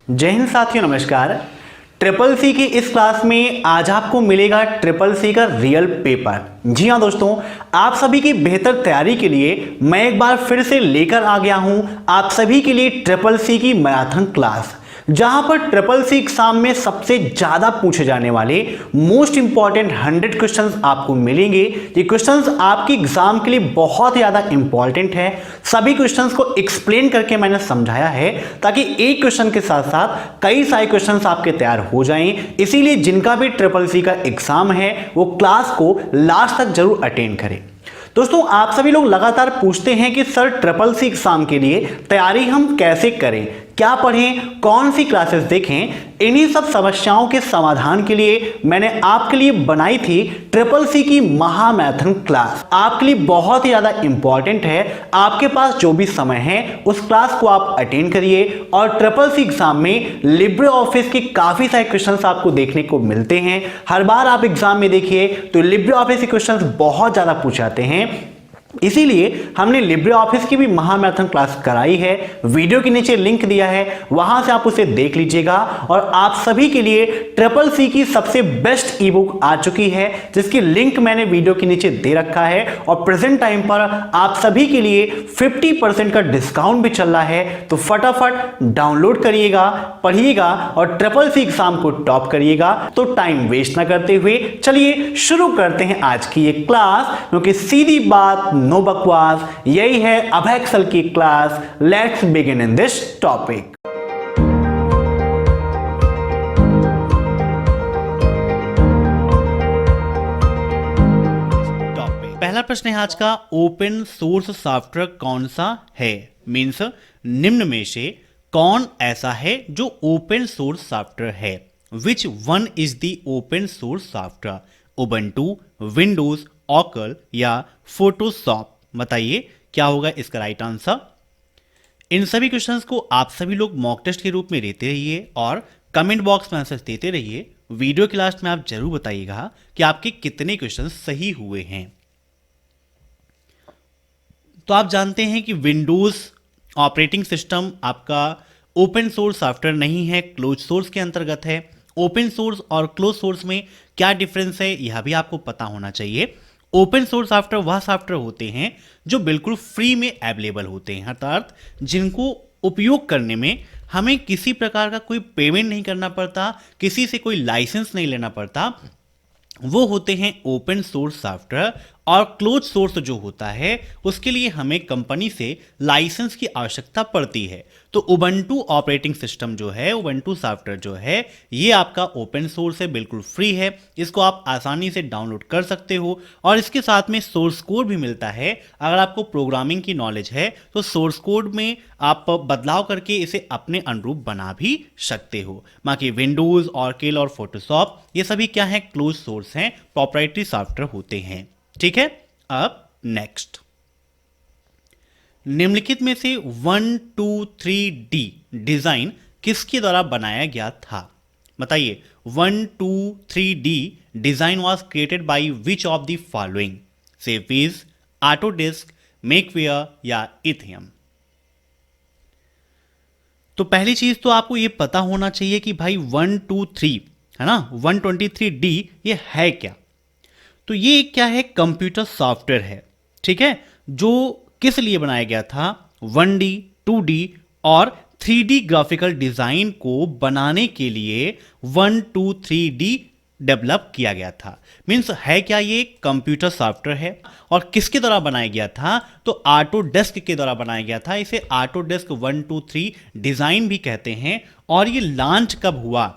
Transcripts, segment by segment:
जय हिंद साथियों, नमस्कार। ट्रिपल सी की इस क्लास में आज आपको मिलेगा ट्रिपल सी का रियल पेपर। जी हाँ दोस्तों, आप सभी की बेहतर तैयारी के लिए मैं एक बार फिर से लेकर आ गया हूं आप सभी के लिए ट्रिपल सी की मैराथन क्लास, जहां पर ट्रिपल सी एग्जाम में सबसे ज्यादा पूछे जाने वाले मोस्ट इंपॉर्टेंट 100 क्वेश्चंस आपको मिलेंगे। ये क्वेश्चंस आपके एग्जाम के लिए बहुत ज्यादा इंपॉर्टेंट है। सभी क्वेश्चंस को एक्सप्लेन करके मैंने समझाया है ताकि एक क्वेश्चन के साथ साथ कई सारे क्वेश्चंस आपके तैयार हो जाएं। इसीलिए जिनका भी ट्रिपल सी का एग्जाम है वो क्लास को लास्ट तक जरूर अटेंड करें। दोस्तों, आप सभी लोग लगातार पूछते हैं कि सर ट्रिपल सी एग्जाम के लिए तैयारी हम कैसे करें, क्या पढ़ें, कौन सी क्लासेस देखें। इन्हीं सब समस्याओं के समाधान के लिए मैंने आपके लिए बनाई थी ट्रिपल सी की महामैराथन क्लास। आपके लिए बहुत ही ज्यादा इंपॉर्टेंट है। आपके पास जो भी समय है उस क्लास को आप अटेंड करिए और ट्रिपल सी एग्जाम में लिब्रे ऑफिस के काफी सारे क्वेश्चंस आपको देखने को मिलते हैं। हर बार आप एग्जाम में देखिए तो लिब्रे ऑफिस के क्वेश्चंस बहुत ज्यादा पूछे जाते हैं। इसीलिए हमने लिब्रे ऑफिस की भी महामैराथन क्लास कराई है। वीडियो के नीचे लिंक दिया है, वहां से आप उसे देख लीजिएगा। और आप सभी के लिए ट्रिपल सी की सबसे बेस्ट ई बुक आ चुकी है, जिसकी लिंक मैंने वीडियो के नीचे दे रखा है। और प्रेजेंट टाइम पर आप सभी के लिए 50% का डिस्काउंट भी चल रहा है, तो फटाफट डाउनलोड करिएगा, पढ़िएगा और ट्रिपल सी एग्जाम को टॉप करिएगा। तो टाइम वेस्ट ना करते हुए चलिए शुरू करते हैं आज की ये क्लास, क्योंकि सीधी बात नो बकवास, यही है अभय एक्सेल की class. Let's begin in this topic. पहला प्रश्न है आज का, ओपन सोर्स सॉफ्टवेयर कौन सा है? मींस निम्न में से कौन ऐसा है जो ओपन सोर्स सॉफ्टवेयर है? Which one is the open source software? Ubuntu, Windows, occult या फोटोशॉप? बताइए क्या होगा इसका राइट आंसर। इन सभी क्वेश्चंस को आप सभी लोग मॉक टेस्ट के रूप में देते रहिए और कमेंट बॉक्स में आंसर देते रहिए। वीडियो के लास्ट में आप जरूर बताइएगा कि आपके कितने क्वेश्चंस सही हुए हैं। तो आप जानते हैं कि विंडोज ऑपरेटिंग सिस्टम आपका ओपन सोर्स सॉफ्टवेयर नहीं है, क्लोज सोर्स के अंतर्गत है। ओपन सोर्स और क्लोज सोर्स में क्या डिफरेंस है यह भी आपको पता होना चाहिए। ओपन सोर्स सॉफ्टवेयर वह सॉफ्टवेयर होते हैं जो बिल्कुल फ्री में अवेलेबल होते हैं, अर्थात जिनको उपयोग करने में हमें किसी प्रकार का कोई पेमेंट नहीं करना पड़ता, किसी से कोई लाइसेंस नहीं लेना पड़ता। वो होते हैं ओपन सोर्स सॉफ्टवेयर। और क्लोज सोर्स जो होता है उसके लिए हमें कंपनी से लाइसेंस की आवश्यकता पड़ती है। तो उबंटू ऑपरेटिंग सिस्टम जो है, उबंटू सॉफ्टवेयर जो है, ये आपका ओपन सोर्स है, बिल्कुल फ्री है। इसको आप आसानी से डाउनलोड कर सकते हो और इसके साथ में सोर्स कोड भी मिलता है। अगर आपको प्रोग्रामिंग की नॉलेज है तो सोर्स कोड में आप बदलाव करके इसे अपने अनुरूप बना भी सकते हो। बाकी विंडोज, ऑर्किल और फोटोशॉप ये सभी क्या है? क्लोज सोर्स हैं, प्रोप्राइटरी सॉफ्टवेयर होते हैं। ठीक है। अब नेक्स्ट, निम्नलिखित में से 1, 2, 3D डिजाइन किसके द्वारा बनाया गया था? बताइए। 1, 2, 3D design was created by which of the following? सेफीज, ऑटोडेस्क, मेकवेयर या इथियम? तो पहली चीज तो आपको यह पता होना चाहिए कि भाई 1, 2, 3 है ना, 123D ये है क्या? तो ये क्या है? कंप्यूटर सॉफ्टवेयर है, ठीक है, जो किस लिए बनाया गया था? 1D, 2D और 3D ग्राफिकल डिजाइन को बनाने के लिए 1, 2, 3D डेवलप किया गया था। मींस है क्या? ये कंप्यूटर सॉफ्टवेयर है। और किसके द्वारा बनाया गया था? तो ऑटोडेस्क के द्वारा बनाया गया था। इसे ऑटोडेस्क 1, 2, 3 डिजाइन भी कहते हैं। और ये लॉन्च कब हुआ?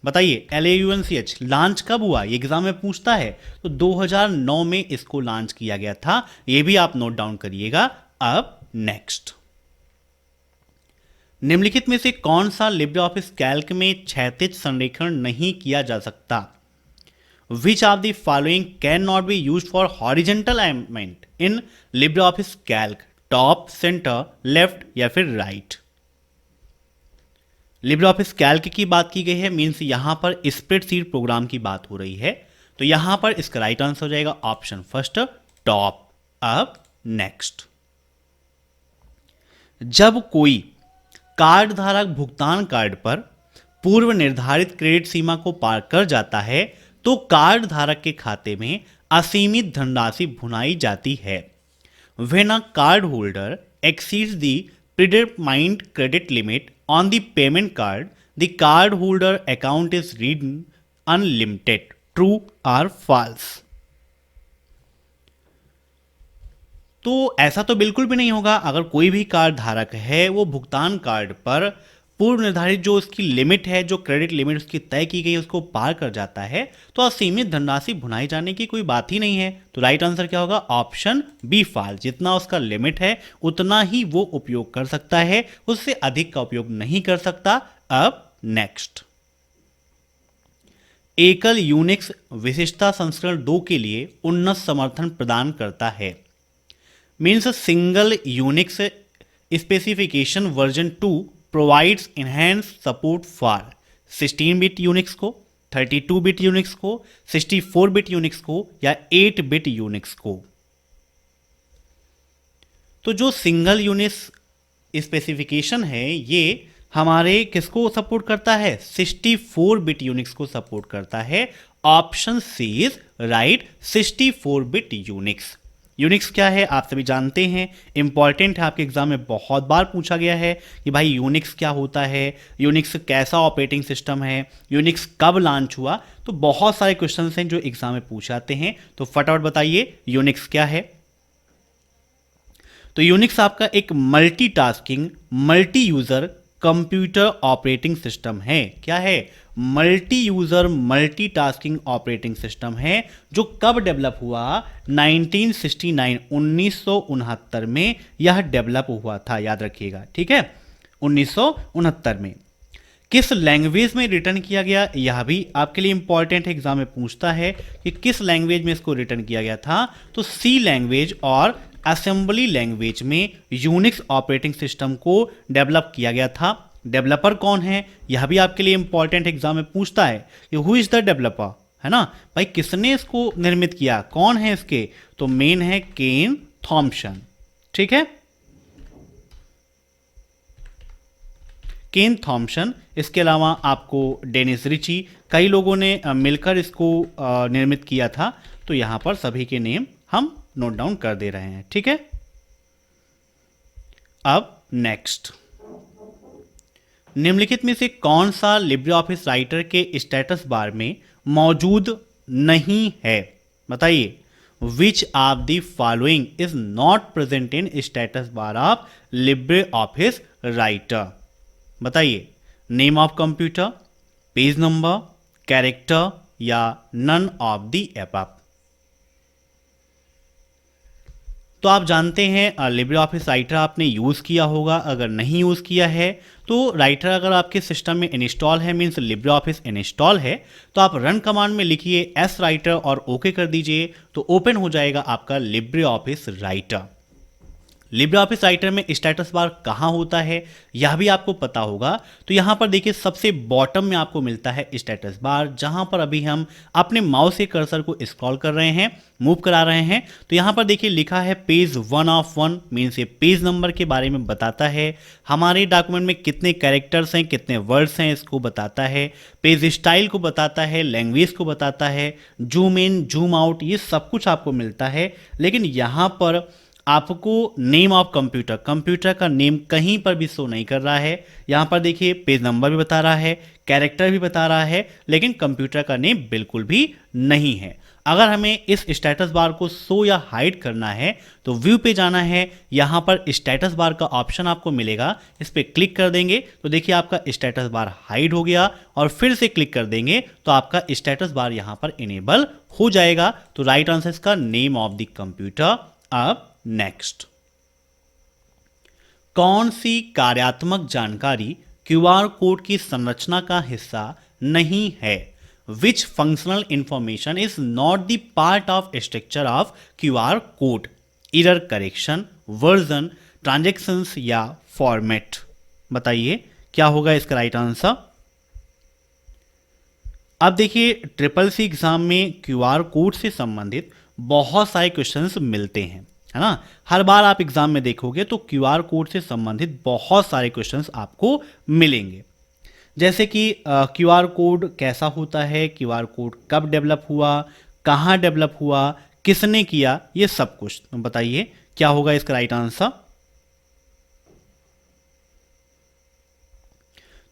बताइए। LAUNCH लॉन्च कब हुआ? ये एग्जाम में पूछता है। तो 2009 में इसको लॉन्च किया गया था। ये भी आप नोट डाउन करिएगा। अब नेक्स्ट, निम्नलिखित में से कौन सा लिब्रे ऑफिस कैल्क में क्षैतिज संरेखण नहीं किया जा सकता? विच of the following can not be use for horizontal alignment in LibreOffice Calc? Top, centre, left या फिर राइट? लिब्रे ऑफिस कैल्क की बात की गई है, मींस यहां पर स्प्रेडशीट प्रोग्राम की बात हो रही है। तो यहां पर इसका राइट आंसर हो जाएगा ऑप्शन फर्स्ट, टॉप। अब नेक्स्ट, जब कोई कार्ड धारक भुगतान कार्ड पर पूर्व निर्धारित क्रेडिट सीमा को पार कर जाता है तो कार्ड धारक के खाते में असीमित धनराशि भुनाई जाती है। When a card holder exceeds the predetermined credit limit on the payment card, the card holder account is redeemed unlimited. True or false? तो ऐसा तो बिल्कुल भी नहीं होगा। अगर कोई भी कार्ड धारक है वो भुगतान कार्ड पर पूर्व निर्धारित जो उसकी लिमिट है, जो क्रेडिट लिमिट उसकी तय की गई है, उसको पार कर जाता है तो असीमित धनराशि भुनाई जाने की कोई बात ही नहीं है। तो राइट आंसर क्या होगा? ऑप्शन बी फाल। जितना उसका लिमिट है उतना ही वो उपयोग कर सकता है, उससे अधिक का उपयोग नहीं कर सकता। अब नेक्स्ट, एकल यूनिक्स विशिष्टता संस्करण 2 के लिए उन्नत समर्थन प्रदान करता है। Means single Unix specification version 2 provides enhanced support for 16-बिट यूनिक्स को, 32-बिट यूनिक्स को, 64-बिट यूनिक्स को या 8-बिट यूनिक्स को। तो जो सिंगल यूनिक्स स्पेसिफिकेशन है ये हमारे किसको सपोर्ट करता है? 64-बिट यूनिक्स को सपोर्ट करता है। ऑप्शन सी इज राइट, 64-बिट यूनिक्स। यूनिक्स क्या है आप सभी जानते हैं, इंपॉर्टेंट है, आपके एग्जाम में बहुत बार पूछा गया है कि भाई यूनिक्स क्या होता है, यूनिक्स कैसा ऑपरेटिंग सिस्टम है, यूनिक्स कब लॉन्च हुआ। तो बहुत सारे क्वेश्चंस हैं जो एग्जाम में पूछे जाते हैं। तो फटाफट बताइए यूनिक्स क्या है। तो यूनिक्स आपका एक multitasking multi user computer operating system है। क्या है? Multi user multitasking operating system है जो कब डेवलप हुआ? 1969 में यह डेवलप हुआ था, याद रखिएगा, ठीक है, 1969 में। किस लैंग्वेज में रिटर्न किया गया, यह भी आपके लिए इंपॉर्टेंट है, एग्जाम में पूछता है कि किस लैंग्वेज में इसको रिटर्न किया गया था। तो सी लैंग्वेज और असेंबली लैंग्वेज में यूनिक्स ऑपरेटिंग सिस्टम को डेवलप किया गया था। डेवलपर कौन है यह भी आपके लिए इंपॉर्टेंट एग्जाम में पूछता है कि हु इज द डेवलपर, है ना भाई, किसने इसको निर्मित किया, कौन है इसके? तो मेन है केन थॉम्सन, ठीक है, केन थॉम्सन। इसके अलावा आपको डेनिस रिची, कई लोगों ने मिलकर इसको निर्मित किया था। तो यहां पर सभी के नेम हम नोट डाउन कर दे रहे हैं, ठीक है। अब नेक्स्ट, निम्नलिखित में से कौन सा लिब्रे ऑफिस राइटर के स्टेटस बार में मौजूद नहीं है? बताइए, which of the following is not present in status bar of LibreOffice Writer? बताइए, name of computer, page number, character या नन ऑफ द एबव। तो आप जानते हैं लिब्रे ऑफिस राइटर आपने यूज़ किया होगा। अगर नहीं यूज़ किया है तो राइटर अगर आपके सिस्टम में इंस्टॉल है, मीन्स लिब्रे ऑफिस इंस्टॉल है, तो आप रन कमांड में लिखिए एस राइटर और ओके कर दीजिए, तो ओपन हो जाएगा आपका LibreOffice writer. Libre office Writer में स्टेटस बार कहाँ होता है यह भी आपको पता होगा। तो यहाँ पर देखिए सबसे बॉटम में आपको मिलता है स्टेटस बार, जहाँ पर अभी हम अपने माउस के कर्सर को स्क्रॉल कर रहे हैं, मूव करा रहे हैं। तो यहाँ पर देखिए लिखा है पेज 1 ऑफ 1, मीन्स ये पेज नंबर के बारे में बताता है। हमारे डॉक्यूमेंट में कितने कैरेक्टर्स हैं, कितने वर्ड्स हैं, इसको बताता है। पेज स्टाइल को बताता है, लैंग्वेज को बताता है, जूम इन जूम आउट, ये सब कुछ आपको मिलता है। लेकिन यहाँ पर आपको नेम ऑफ कंप्यूटर, कंप्यूटर का नेम कहीं पर भी शो नहीं कर रहा है। यहाँ पर देखिए पेज नंबर भी बता रहा है, कैरेक्टर भी बता रहा है, लेकिन कंप्यूटर का नेम बिल्कुल भी नहीं है। अगर हमें इस स्टेटस बार को शो या हाइड करना है तो व्यू पे जाना है, यहाँ पर स्टेटस बार का ऑप्शन आपको मिलेगा, इस पर क्लिक कर देंगे तो देखिए आपका स्टेटस बार हाइड हो गया, और फिर से क्लिक कर देंगे तो आपका स्टेटस बार यहाँ पर इनेबल हो जाएगा। तो राइट आंसर इसका नेम ऑफ द कंप्यूटर। अब नेक्स्ट, कौन सी कार्यात्मक जानकारी क्यूआर कोड की संरचना का हिस्सा नहीं है? विच functional information is not the part of structure of QR code? Error correction, version, transactions या फॉर्मेट? बताइए क्या होगा इसका राइट आंसर। अब देखिए SSC एग्जाम में क्यूआर कोड से संबंधित बहुत सारे क्वेश्चंस मिलते हैं। है ना। हर बार आप एग्जाम में देखोगे तो क्यूआर कोड से संबंधित बहुत सारे क्वेश्चंस आपको मिलेंगे, जैसे कि क्यूआर कोड कैसा होता है, क्यूआर कोड कब डेवलप हुआ, कहाँ डेवलप हुआ, किसने किया, ये सब कुछ। तो बताइए क्या होगा इसका राइट आंसर।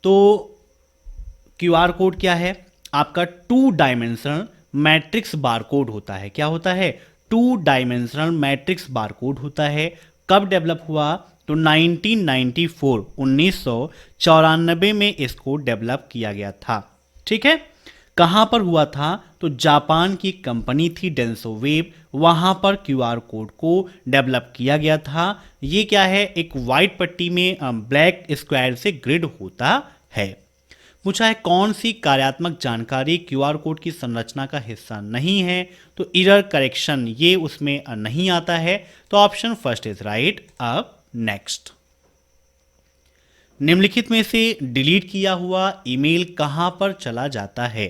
तो क्यूआर कोड क्या है, आपका 2 डायमेंशनल मैट्रिक्स बारकोड होता है। क्या होता है, 2 डायमेंशनल मैट्रिक्स बारकोड होता है। कब डेवलप हुआ, तो 1994 1994 में इसको डेवलप किया गया था। ठीक है, कहां पर हुआ था, तो जापान की कंपनी थी डेंसोवेव, वहां पर क्यूआर कोड को डेवलप किया गया था। ये क्या है, एक वाइट पट्टी में ब्लैक स्क्वायर से ग्रिड होता है। पूछा है कौन सी कार्यात्मक जानकारी क्यूआर कोड की संरचना का हिस्सा नहीं है, तो एरर करेक्शन ये उसमें नहीं आता है। तो ऑप्शन फर्स्ट इज राइट। अब नेक्स्ट, निम्नलिखित में से डिलीट किया हुआ ईमेल कहां पर चला जाता है।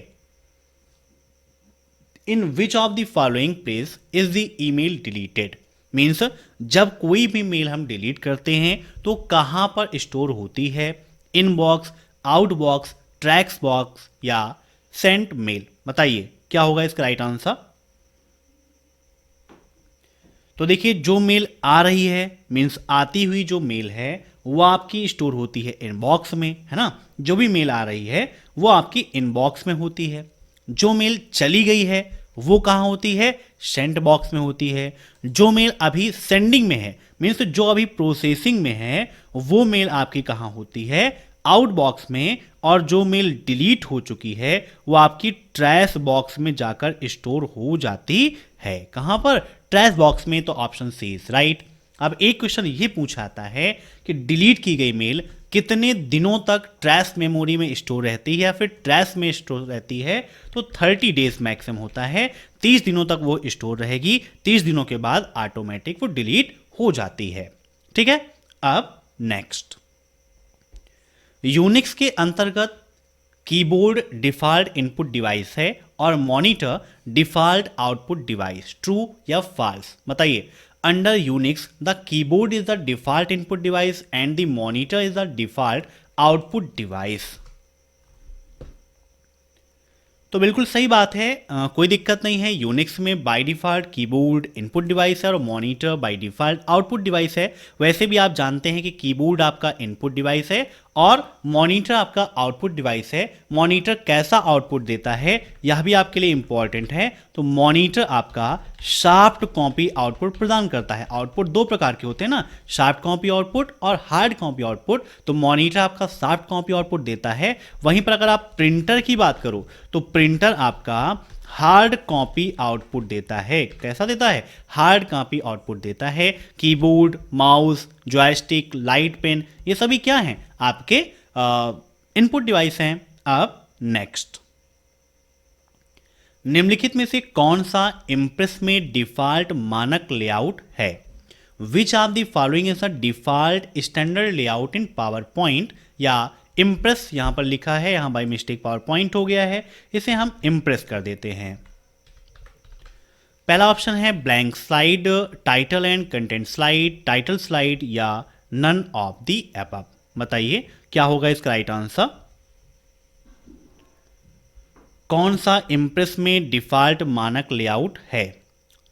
In which of the following place is the email deleted, means जब कोई भी मेल हम डिलीट करते हैं तो कहां पर स्टोर होती है, इनबॉक्स, आउटबॉक्स, ट्रैक्स बॉक्स या सेंट मेल। बताइए क्या होगा इसका राइट आंसर। तो देखिए जो मेल आ रही है, मीन्स आती हुई जो मेल है वो आपकी स्टोर होती है इनबॉक्स में, है ना। जो भी मेल आ रही है वो आपकी इनबॉक्स में होती है। जो मेल चली गई है वो कहाँ होती है, सेंट बॉक्स में होती है। जो मेल अभी सेंडिंग में है, मीन्स जो अभी प्रोसेसिंग में है, वो मेल आपकी कहाँ होती है, आउट बॉक्स में। और जो मेल डिलीट हो चुकी है वो आपकी ट्रैश बॉक्स में जाकर स्टोर हो जाती है। कहां पर, ट्रैश बॉक्स में। तो ऑप्शन सी इज राइट। अब एक क्वेश्चन ये पूछाता है कि डिलीट की गई मेल कितने दिनों तक ट्रैश मेमोरी में स्टोर रहती है या फिर ट्रैश में स्टोर रहती है। तो 30 डेज मैक्सिमम होता है, 30 दिनों तक वो स्टोर रहेगी। 30 दिनों के बाद ऑटोमेटिक वो डिलीट हो जाती है। ठीक है, अब नेक्स्ट, यूनिक्स के अंतर्गत कीबोर्ड डिफॉल्ट इनपुट डिवाइस है और monitor default output device, true या फॉल्स। बताइए, under Unix the keyboard is the default input device and the monitor is the default output device. तो बिल्कुल सही बात है, कोई दिक्कत नहीं है। यूनिक्स में by default keyboard input device है और monitor by default output device है। वैसे भी आप जानते हैं कि कीबोर्ड आपका इनपुट डिवाइस है और मॉनिटर आपका आउटपुट डिवाइस है। मॉनिटर कैसा आउटपुट देता है यह भी आपके लिए इंपॉर्टेंट है। तो मॉनिटर आपका शार्प कॉपी आउटपुट प्रदान करता है। आउटपुट 2 प्रकार के होते हैं ना, शार्प कॉपी आउटपुट और हार्ड कॉपी आउटपुट। तो मॉनिटर आपका शार्प कॉपी आउटपुट देता है। वहीं पर अगर आप प्रिंटर की बात करो तो प्रिंटर आपका हार्ड कॉपी आउटपुट देता है। कैसा देता है, हार्ड कॉपी आउटपुट देता है। Keyboard, mouse, joystick, light pen, ये सभी क्या हैं, आपके इनपुट डिवाइस हैं। अब नेक्स्ट, निम्नलिखित में से कौन सा इम्प्रेस में डिफॉल्ट मानक लेआउट है। Which of the following is a default standard layout in power point या इम्प्रेस। यहां पर लिखा है, यहां बाय मिस्टेक पावर पॉइंट हो गया है, इसे हम इम्प्रेस कर देते हैं। पहला ऑप्शन है blank slide, title and content slide, title slide या नन ऑफ द अबव। बताइए क्या होगा इसका राइट आंसर। कौन सा इम्प्रेस में डिफॉल्ट मानक लेआउट है।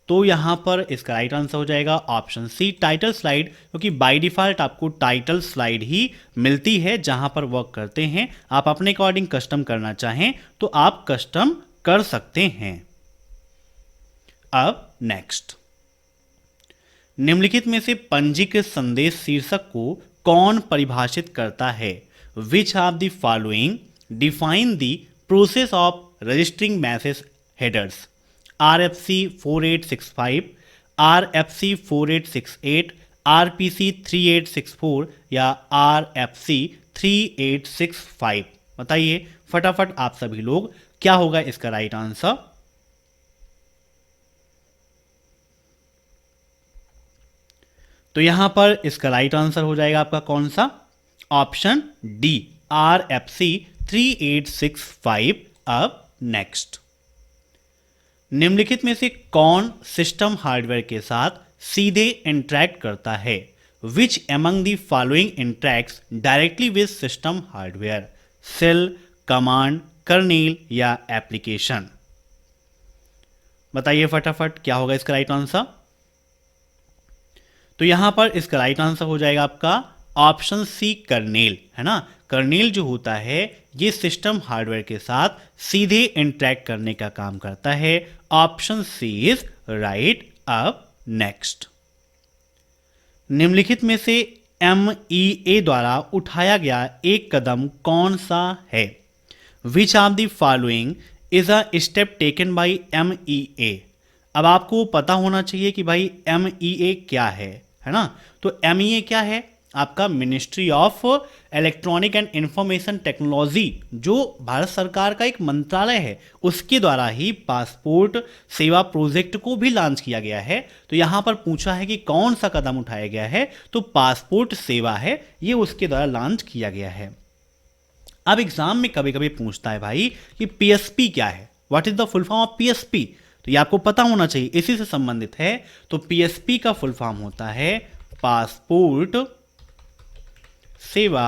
तो यहां पर इसका राइट आंसर हो जाएगा ऑप्शन सी, टाइटल स्लाइड, क्योंकि बाय डिफॉल्ट आपको टाइटल स्लाइड ही मिलती है जहां पर वर्क करते हैं। आप अपने अकॉर्डिंग कस्टम करना चाहें तो आप कस्टम कर सकते हैं। अब नेक्स्ट, निम्नलिखित में से पंजीकृत संदेश शीर्षक को कौन परिभाषित करता है। Which of the following define the process of registering message headers. RFC 4865, RFC 4868, RPC 3864 या RFC 3865। बताइए फटाफट आप सभी लोग क्या होगा इसका राइट आंसर। तो यहां पर इसका राइट आंसर हो जाएगा आपका कौन सा, ऑप्शन डी, RFC 3865। अब नेक्स्ट, निम्नलिखित में से कौन सिस्टम हार्डवेयर के साथ सीधे इंटरेक्ट करता है? Which among the following interacts directly with system hardware? Shell, command, kernel या एप्लीकेशन? बताइए फटाफट क्या होगा इसका राइट आंसर। तो यहां पर इसका राइट आंसर हो जाएगा आपका ऑप्शन सी, कर्नेल, है ना। कर्नेल जो होता है ये सिस्टम हार्डवेयर के साथ सीधे इंटरेक्ट करने का काम करता है। Option C is right. अब नेक्स्ट, निम्नलिखित में से MEA द्वारा उठाया गया एक कदम कौन सा है? Which of the following is a step taken by MEA? अब आपको पता होना चाहिए कि भाई MEA क्या है ना। तो MEA क्या है? आपका ministry of electronic and information technology, जो भारत सरकार का एक मंत्रालय है, उसके द्वारा ही पासपोर्ट सेवा प्रोजेक्ट को भी लॉन्च किया गया है। तो यहां पर पूछा है कि कौन सा कदम उठाया गया है, तो पासपोर्ट सेवा है, ये उसके द्वारा लॉन्च किया गया है। अब एग्जाम में कभी कभी पूछता है भाई कि PSP क्या है, what is the full form of PSP? तो ये आपको पता होना चाहिए, इसी से संबंधित है। तो PSP का फुल फॉर्म होता है पासपोर्ट सेवा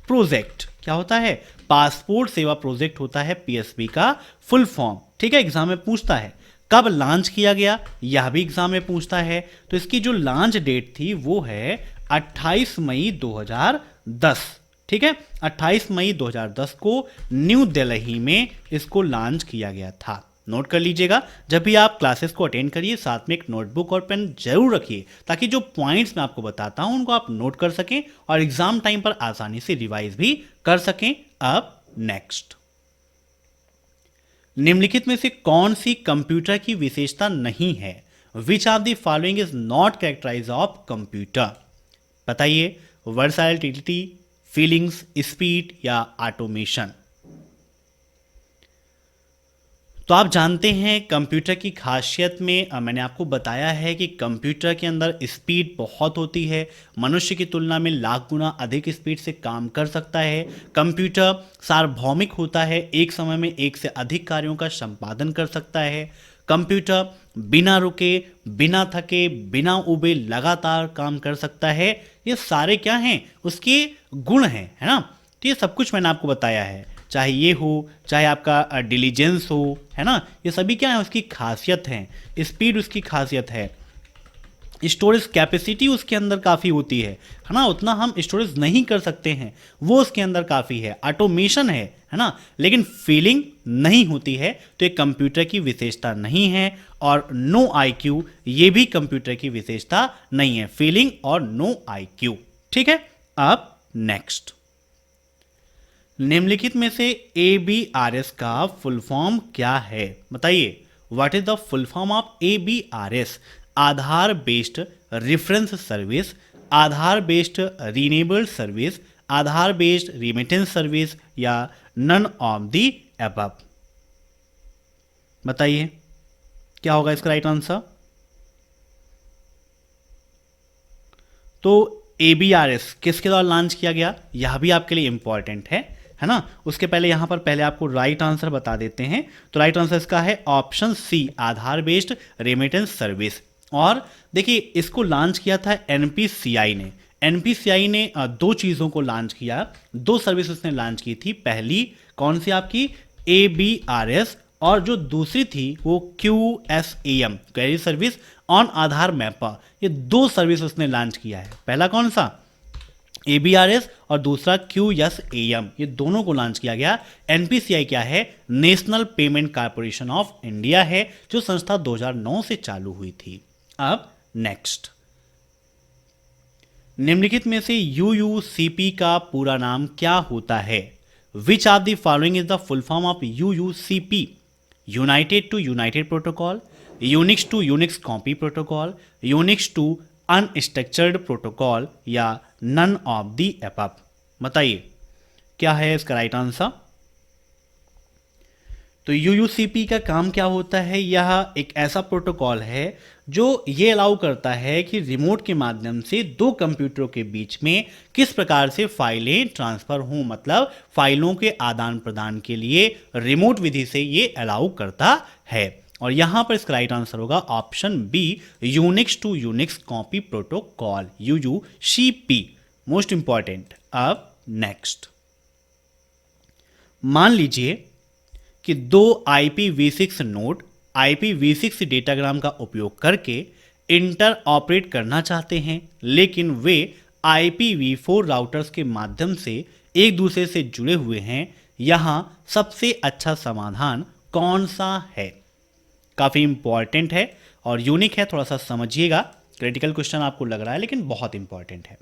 प्रोजेक्ट। क्या होता है? पासपोर्ट सेवा प्रोजेक्ट होता है PSP का फुल फॉर्म। ठीक है, एग्जाम में पूछता है। कब लॉन्च किया गया, यह भी एग्जाम में पूछता है। तो इसकी जो लॉन्च डेट थी वो है 28 मई 2010। ठीक है, 28 मई 2010 को न्यू दिल्ली में इसको लॉन्च किया गया था। नोट कर लीजिएगा, जब भी आप क्लासेस को अटेंड करिए साथ में एक नोटबुक और पेन जरूर रखिए, ताकि जो पॉइंट्स मैं आपको बताता हूं उनको आप नोट कर सकें और एग्जाम टाइम पर आसानी से रिवाइज भी कर सकें। अब नेक्स्ट, निम्नलिखित में से कौन सी कंप्यूटर की विशेषता नहीं है? Which of the following is not characterize of computer? बताइए, वर्सैटिलिटी, फीलिंग्स, स्पीड या ऑटोमेशन? तो आप जानते हैं कंप्यूटर की खासियत में मैंने आपको बताया है कि कंप्यूटर के अंदर स्पीड बहुत होती है, मनुष्य की तुलना में लाख गुना अधिक स्पीड से काम कर सकता है। कंप्यूटर सार्वभौमिक होता है, एक समय में एक से अधिक कार्यों का संपादन कर सकता है। कंप्यूटर बिना रुके, बिना थके, बिना उबे लगातार काम कर सकता है। ये सारे क्या हैं? उसके गुण हैं, है ना। तो ये सब कुछ मैंने आपको बताया है, चाहे ये हो, चाहे आपका डिलीजेंस हो, है ना, ये सभी क्या है? उसकी खासियत है। स्पीड उसकी खासियत है। स्टोरेज कैपेसिटी उसके अंदर काफ़ी होती है ना, उतना हम स्टोरेज नहीं कर सकते हैं, वो उसके अंदर काफ़ी है। ऑटोमेशन है ना, लेकिन फीलिंग नहीं होती है, तो एक कंप्यूटर की विशेषता नहीं है। और नो IQ, ये भी कंप्यूटर की विशेषता नहीं है, फीलिंग और नो IQ। ठीक है, अब नेक्स्ट, निम्नलिखित में से ABRS का फुल फॉर्म क्या है? बताइए, what is the full form of ABRS? Aadhaar based reference service, Aadhaar based renewable service, Aadhaar based remittance service या नन ऑफ द अबव? बताइए क्या होगा इसका राइट आंसर। तो ABRS किसके द्वारा लॉन्च किया गया, यह भी आपके लिए इंपॉर्टेंट है ना। उसके पहले यहां पर पहले आपको राइट आंसर बता देते हैं। तो राइट आंसर इसका है ऑप्शन सी, आधार बेस्ड रेमिटेंस सर्विस। और देखिए, इसको लॉन्च किया था NPCI ने। NPCI ने दो चीज़ों को लॉन्च किया, दो सर्विस उसने लॉन्च की थी। पहली कौन सी आपकी? ABRS, और जो दूसरी थी वो QSAM, query service on Aadhaar mapper. ये दो सर्विस उसने लॉन्च किया है। पहला कौन सा? ABRS, और दूसरा QSAM, ये दोनों को लॉन्च किया गया। NPCI क्या है? National payment corporation of India है, जो संस्था 2009 से चालू हुई थी। अब नेक्स्ट, निम्नलिखित में से UUCP का पूरा नाम क्या होता है? Which of the following is the full form of UUCP? United to united protocol, Unix to Unix copy protocol, Unix to unstructured protocol या नन ऑफ द अबव? बताइए क्या है इसका राइट आंसर। तो UUCP का काम क्या होता है? यह एक ऐसा प्रोटोकॉल है जो ये अलाउ करता है कि रिमोट के माध्यम से दो कंप्यूटरों के बीच में किस प्रकार से फाइलें ट्रांसफर हों, मतलब फाइलों के आदान प्रदान के लिए रिमोट विधि से ये अलाउ करता है। और यहां पर इसका राइट आंसर होगा option B, Unix to Unix copy protocol, UUCP, most important. अब नेक्स्ट, मान लीजिए कि दो IPv6 नोड IPv6 डेटाग्राम का उपयोग करके इंटर ऑपरेट करना चाहते हैं, लेकिन वे IPv4 राउटर्स के माध्यम से एक दूसरे से जुड़े हुए हैं। यहां सबसे अच्छा समाधान कौन सा है? काफ़ी इंपॉर्टेंट है और यूनिक है, थोड़ा सा समझिएगा। क्रिटिकल क्वेश्चन आपको लग रहा है लेकिन बहुत इंपॉर्टेंट है।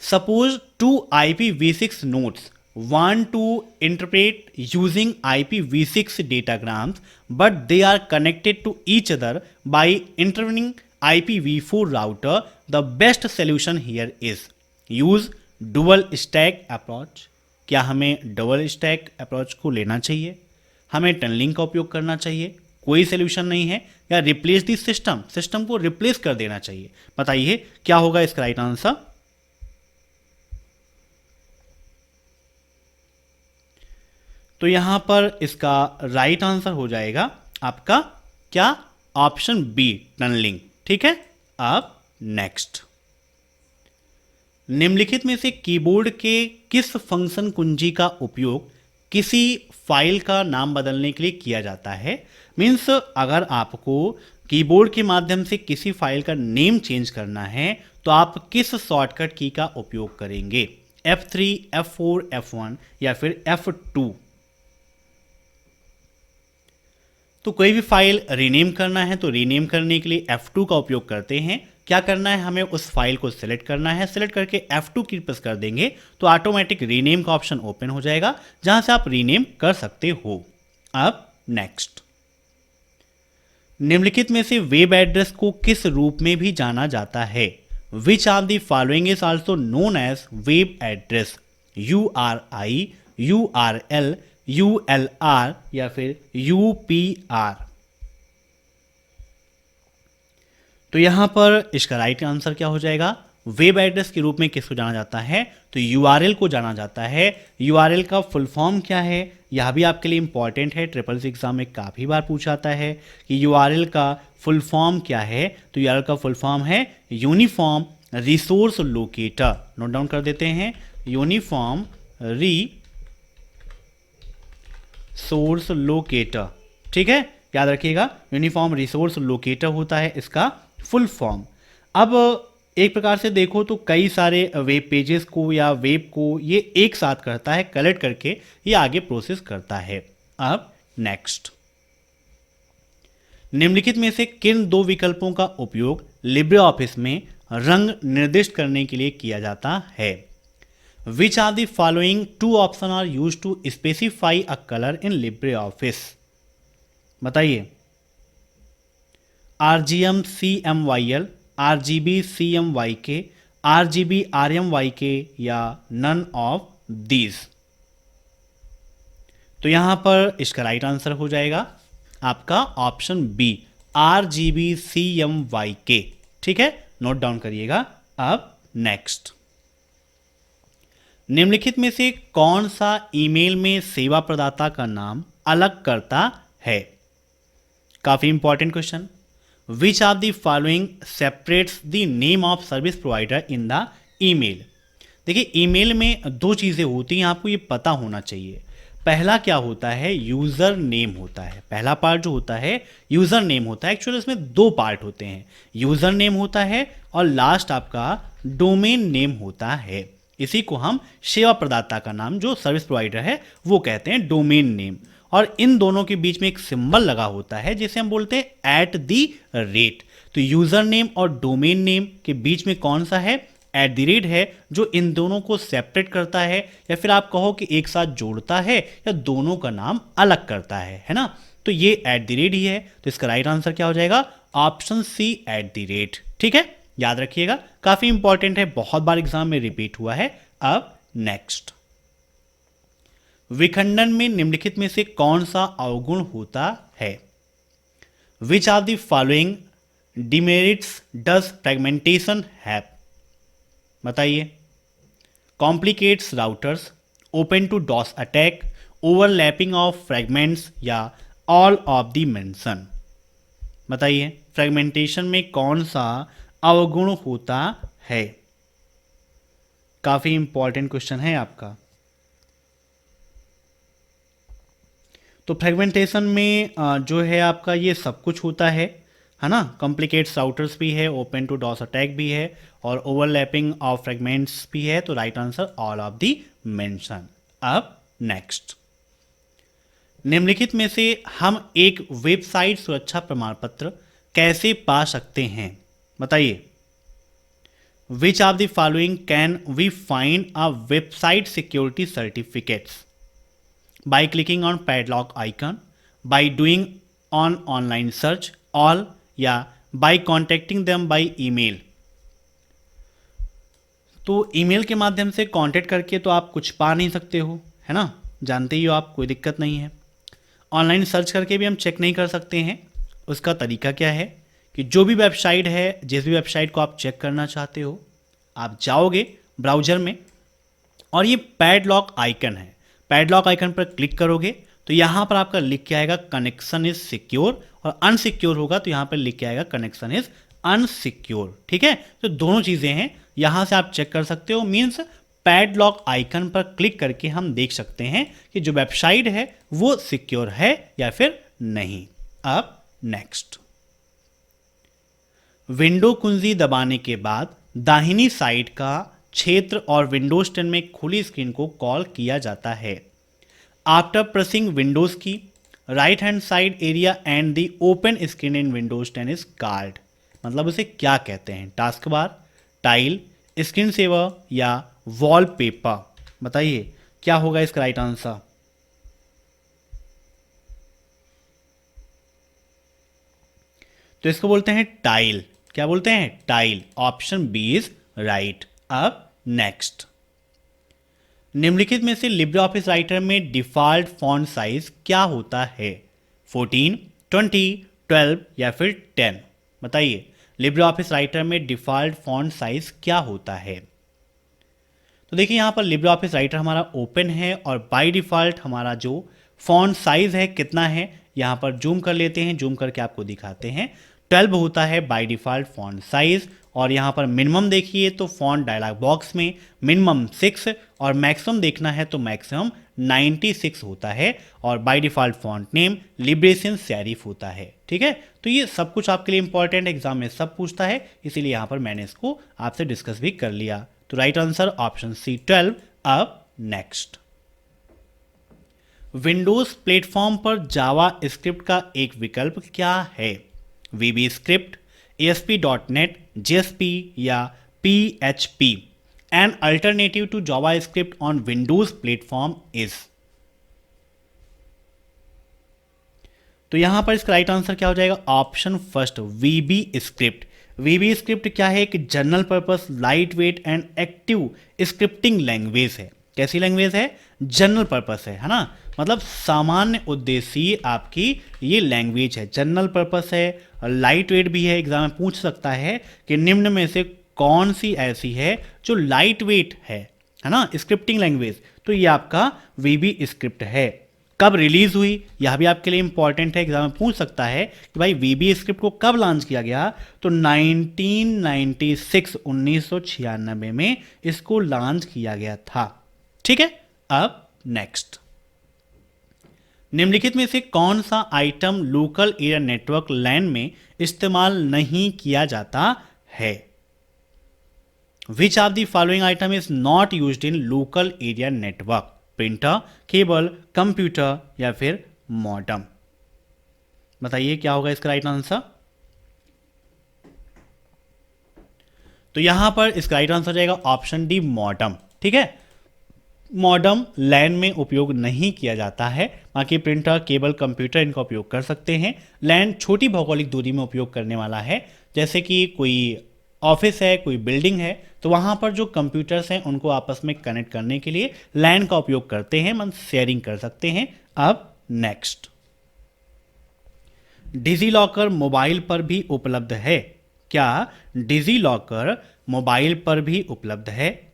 Suppose two IPv6 nodes want to interpret using IPv6 datagrams, but they are connected to each other by intervening IPv4 router. The best solution here is use dual stack approach. क्या हमें double stack approach को लेना चाहिए? हमें tunnelling का उपयोग करना चाहिए? कोई सोल्यूशन नहीं है? या रिप्लेस दी सिस्टम को रिप्लेस कर देना चाहिए? बताइए क्या होगा इसका राइट आंसर? तो यहां पर इसका राइट आंसर हो जाएगा आपका क्या? Option B, tunnelling. ठीक है। अब नेक्स्ट, निम्नलिखित में से कीबोर्ड के किस फंक्शन कुंजी का उपयोग किसी फाइल का नाम बदलने के लिए किया जाता है? मीन्स अगर आपको कीबोर्ड के माध्यम से किसी फाइल का नेम चेंज करना है तो आप किस शॉर्टकट की का उपयोग करेंगे? F3, F4, F1 या फिर F2? तो कोई भी फाइल रीनेम करना है तो रीनेम करने के लिए F2 का उपयोग करते हैं। क्या करना है? हमें उस फाइल को सिलेक्ट करना है, सिलेक्ट करके F2 की प्रेस कर देंगे तो ऑटोमेटिक रीनेम का ऑप्शन ओपन हो जाएगा जहां से आप रीनेम कर सकते हो। अब नेक्स्ट, निम्नलिखित में से वेब एड्रेस को किस रूप में भी जाना जाता है? Which of the following is also known as web address? URI, URL, ULR या फिर UPR? तो यहां पर इसका राइट आंसर क्या हो जाएगा? वेब एड्रेस के रूप में किसको जाना जाता है? तो URL को जाना जाता है। URL का फुल फॉर्म क्या है? यह भी आपके लिए इंपॉर्टेंट है, ट्रिपल सी एग्जाम में काफ़ी बार पूछा जाता है कि URL का फुल फॉर्म क्या है। तो URL का फुल फॉर्म है uniform resource locator. Note down कर देते हैं, यूनिफॉर्म रिसोर्स लोकेटर। ठीक है, याद रखिएगा, यूनिफॉर्म रिसोर्स लोकेटर होता है इसका फुल फॉर्म। अब एक प्रकार से देखो तो कई सारे वेब पेजेस को या वेब को ये एक साथ करता है, कलेक्ट करके ये आगे प्रोसेस करता है। अब नेक्स्ट, निम्नलिखित में से किन दो विकल्पों का उपयोग लिब्रे ऑफिस में रंग निर्दिष्ट करने के लिए किया जाता है? Which are the following two options are use to specify a colour in LibreOffice? बताइए। RGM CMYL, RGB CMYK, RGB RMYK या नन ऑफ दीज? तो यहां पर इसका राइट आंसर हो जाएगा आपका ऑप्शन बी, RGB CMYK। ठीक है, नोट डाउन करिएगा। अब नेक्स्ट, निम्नलिखित में से कौन सा ईमेल में सेवा प्रदाता का नाम अलग करता है? काफी important question. Which of the following separates the name of service provider in the email? देखिए, ईमेल में दो चीजें होती हैं, आपको ये पता होना चाहिए। पहला क्या होता है? यूजर नेम होता है। पहला पार्ट जो होता है यूजर नेम होता है। एक्चुअली इसमें दो पार्ट होते हैं, यूजर नेम होता है और लास्ट आपका डोमेन नेम होता है। इसी को हम सेवा प्रदाता का नाम, जो सर्विस प्रोवाइडर है, वो कहते हैं डोमेन नेम। और इन दोनों के बीच में एक सिंबल लगा होता है जिसे हम बोलते हैं @। तो यूजर नेम और डोमेन नेम के बीच में कौन सा है? @ है, जो इन दोनों को सेपरेट करता है, या फिर आप कहो कि एक साथ जोड़ता है या दोनों का नाम अलग करता है ना? तो ये @ ही है। तो इसका राइट आंसर क्या हो जाएगा? Option C, @। ठीक है, याद रखिएगा, काफी इंपॉर्टेंट है, बहुत बार एग्जाम में रिपीट हुआ है। अब नेक्स्ट, विखंडन में निम्नलिखित में से कौन सा अवगुण होता है? Which of the following demerits does fragmentation have? बताइए। Complicates routers, open to DoS attack, overlapping of fragments या ऑल ऑफ द मेंशन। बताइए फ्रेगमेंटेशन में कौन सा अवगुण होता है? काफी इंपॉर्टेंट क्वेश्चन है आपका। तो फ्रेगमेंटेशन में जो है आपका ये सब कुछ होता है ना। कॉम्प्लिकेट्स राउटर्स भी है, ओपन टू डॉस अटैक भी है और ओवरलैपिंग ऑफ फ्रेगमेंट्स भी है। तो right answer all of the mention. अब नेक्स्ट, निम्नलिखित में से हम एक वेबसाइट सुरक्षा प्रमाण पत्र कैसे पा सकते हैं? बताइए। Which of the following can we find a website security certificates? by clicking on padlock icon, by doing on online search, all या by contacting them by email। तो ईमेल के माध्यम से कांटेक्ट करके तो आप कुछ पा नहीं सकते हो, है ना, जानते ही हो आप, कोई दिक्कत नहीं है। ऑनलाइन सर्च करके भी हम चेक नहीं कर सकते हैं। उसका तरीका क्या है कि जो भी वेबसाइट है, जिस भी वेबसाइट को आप चेक करना चाहते हो, आप जाओगे ब्राउज़र में और ये पैडलॉक आइकन है, पैडलॉक आइकन पर क्लिक करोगे तो यहाँ पर आपका लिख के आएगा कनेक्शन इज सिक्योर, और अनसिक्योर होगा तो यहाँ पर लिख के आएगा कनेक्शन इज अनसिक्योर। ठीक है, तो दोनों चीज़ें हैं, यहाँ से आप चेक कर सकते हो। मीन्स पैडलॉक आइकन पर क्लिक करके हम देख सकते हैं कि जो वेबसाइट है वो सिक्योर है या फिर नहीं। अब नेक्स्ट, विंडो कुंजी दबाने के बाद दाहिनी साइड का क्षेत्र और विंडोज 10 में खुली स्क्रीन को कॉल किया जाता है। After pressing Windows key right hand side area and the open screen in Windows 10 is called. मतलब उसे क्या कहते हैं? Taskbar, tile, screen saver या वॉलपेपर? बताइए क्या होगा इसका राइट आंसर? तो इसको बोलते हैं टाइल। क्या बोलते हैं? Tile. Option B is right. अब नेक्स्ट, निम्नलिखित में से लिब्रे ऑफिस राइटर में डिफॉल्ट फॉन्ट साइज क्या होता है? 14, 20, 12 या फिर 10? बताइए लिब्रे ऑफिस राइटर में डिफॉल्ट फॉन्ट साइज क्या होता है? तो देखिए यहाँ पर लिब्रे ऑफिस राइटर हमारा ओपन है और बाय डिफॉल्ट हमारा जो फॉन्ट साइज है कितना है, यहाँ पर जूम कर लेते हैं, जूम करके आपको दिखाते हैं। 12 होता है बाय डिफॉल्ट फॉन्ट साइज, और यहाँ पर मिनिमम देखिए तो फॉन्ट डायलॉग बॉक्स में मिनिमम 6 और मैक्सिमम देखना है तो मैक्सिमम 96 होता है, और by default font name Libre sans serif होता है। ठीक है, तो ये सब कुछ आपके लिए इंपॉर्टेंट, एग्जाम में सब पूछता है, इसीलिए यहाँ पर मैंने इसको आपसे डिस्कस भी कर लिया। तो राइट आंसर ऑप्शन सी 12। अब नेक्स्ट, विंडोज प्लेटफॉर्म पर जावा स्क्रिप्ट का एक विकल्प क्या है? वीबी स्क्रिप्ट, ASP.NET, JSP या PHP? An alternative to JavaScript on Windows platform is? तो यहां पर इसका राइट आंसर क्या हो जाएगा? ऑप्शन फर्स्ट, वीबी स्क्रिप्ट। वीबी स्क्रिप्ट क्या है? एक general purpose light weight and active scripting language है। कैसी लैंग्वेज है? जनरल पर्पस है ना, मतलब सामान्य उद्देश्य आपकी ये लैंग्वेज है, जनरल पर्पस है, लाइट वेट भी है। एग्जाम में पूछ सकता है कि निम्न में से कौन सी ऐसी है जो लाइट वेट है ना, स्क्रिप्टिंग लैंग्वेज? तो ये आपका वीबी स्क्रिप्ट है। कब रिलीज हुई यह भी आपके लिए इंपॉर्टेंट है, एग्जाम में पूछ सकता है कि भाई वीबी स्क्रिप्ट को कब लॉन्च किया गया? तो 1996 में इसको लॉन्च किया गया था। ठीक है, अब नेक्स्ट, निम्नलिखित में से कौन सा आइटम लोकल एरिया नेटवर्क लैन में इस्तेमाल नहीं किया जाता है? Which of the following item is not used in local area network? Printer, cable, computer या फिर मॉडेम? बताइए क्या होगा इसका राइट आंसर? तो यहां पर इसका राइट आंसर जाएगा ऑप्शन डी, मॉडेम। ठीक है, मॉडेम लैन में उपयोग नहीं किया जाता है, बाकी प्रिंटर, केबल, कंप्यूटर इनका उपयोग कर सकते हैं। लैन छोटी भौगोलिक दूरी में उपयोग करने वाला है, जैसे कि कोई ऑफिस है, कोई बिल्डिंग है, तो वहाँ पर जो कंप्यूटर्स हैं उनको आपस में कनेक्ट करने के लिए लैन का उपयोग करते हैं, मतलब शेयरिंग कर सकते हैं। अब नेक्स्ट, डिजीलॉकर मोबाइल पर भी उपलब्ध है? क्या डिजीलॉकर मोबाइल पर भी उपलब्ध है?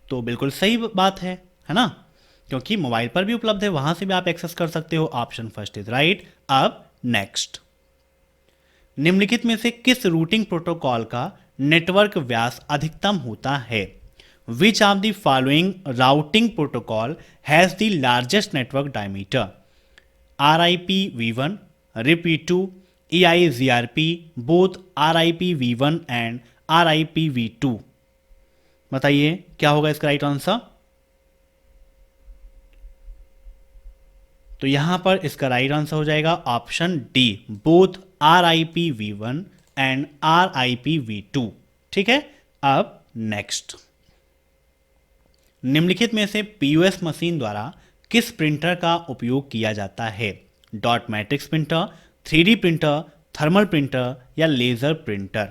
तो बिल्कुल सही बात है ना। क्योंकि मोबाइल पर भी उपलब्ध है, वहां से भी आप एक्सेस कर सकते हो। Option first is right. अब नेक्स्ट, निम्नलिखित में से किस रूटिंग प्रोटोकॉल का नेटवर्क व्यास अधिकतम होता है? Which of the following routing protocol has the largest network diameter? RIPv1, RIP2, EIGRP, both RIPv1 and RIPv2। बताइए क्या होगा इसका राइट आंसर? तो यहां पर इसका राइट आंसर हो जाएगा option D, both RIPv1 and RIPv2। ठीक है। अब नेक्स्ट, निम्नलिखित में से POS मशीन द्वारा किस प्रिंटर का उपयोग किया जाता है? Dot matrix printer, 3D printer, thermal printer या लेजर प्रिंटर?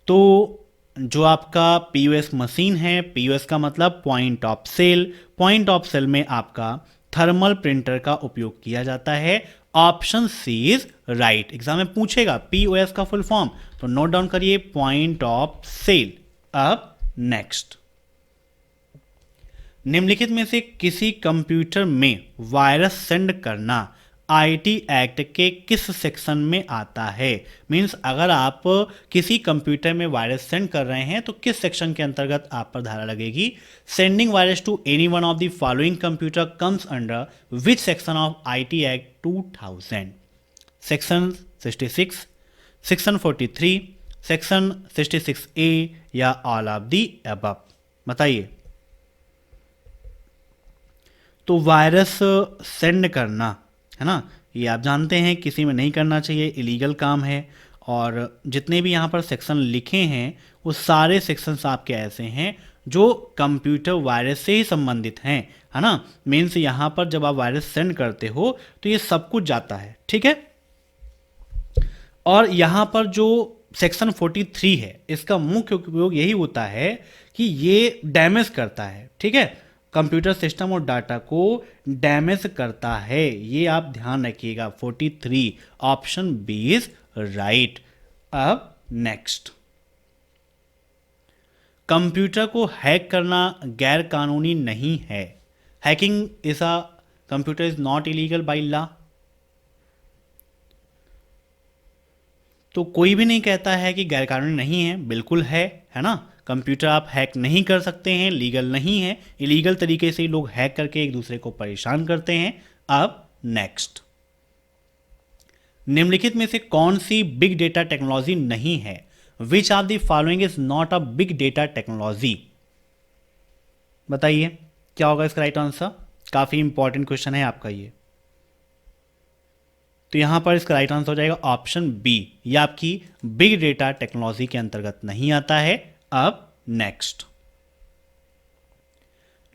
तो जो आपका POS मशीन है, POS का मतलब point of sale, point of sale में आपका थर्मल प्रिंटर का उपयोग किया जाता है। Option C is right. Exam में पूछेगा POS का फुल फॉर्म, तो नोट डाउन करिए, पॉइंट ऑफ सेल। अब नेक्स्ट, निम्नलिखित में से किसी कंप्यूटर में वायरस सेंड करना IT एक्ट के किस सेक्शन में आता है? मींस अगर आप किसी कंप्यूटर में वायरस सेंड कर रहे हैं तो किस सेक्शन के अंतर्गत आप पर धारा लगेगी? Sending virus to any one of the following computer comes under which section of IT act 2000? Section 66, section 43, section 66A या ऑल ऑफ द अबव? बताइए। तो वायरस सेंड करना है ना, ये आप जानते हैं किसी में नहीं करना चाहिए, इलीगल काम है। और जितने भी यहाँ पर सेक्शन लिखे हैं वो सारे सेक्शंस आपके ऐसे हैं जो कंप्यूटर वायरस से ही संबंधित हैं, है ना। मीन्स यहाँ पर जब आप वायरस सेंड करते हो तो ये सब कुछ जाता है। ठीक है। और यहाँ पर जो सेक्शन 43 है, इसका मुख्य उपयोग यही होता है कि ये डैमेज करता है। ठीक है, कंप्यूटर सिस्टम और डाटा को डैमेज करता है, ये आप ध्यान रखिएगा। 43 ऑप्शन बी इज राइट। अब नेक्स्ट, कंप्यूटर को हैक करना गैर कानूनी नहीं है। Hacking is a computer is not illegal by law. तो कोई भी नहीं कहता है कि गैर कानूनी नहीं है, बिल्कुल है ना। कंप्यूटर आप हैक नहीं कर सकते हैं, लीगल नहीं है। इलीगल तरीके से लोग हैक करके एक दूसरे को परेशान करते हैं। अब नेक्स्ट, निम्नलिखित में से कौन सी बिग डेटा टेक्नोलॉजी नहीं है? Which of the following is not a big data technology? बताइए क्या होगा इसका राइट आंसर। काफी इंपॉर्टेंट क्वेश्चन है आपका ये। तो यहां पर इसका राइट आंसर हो जाएगा ऑप्शन बी, ये आपकी बिग डेटा टेक्नोलॉजी के अंतर्गत नहीं आता है। अब नेक्स्ट,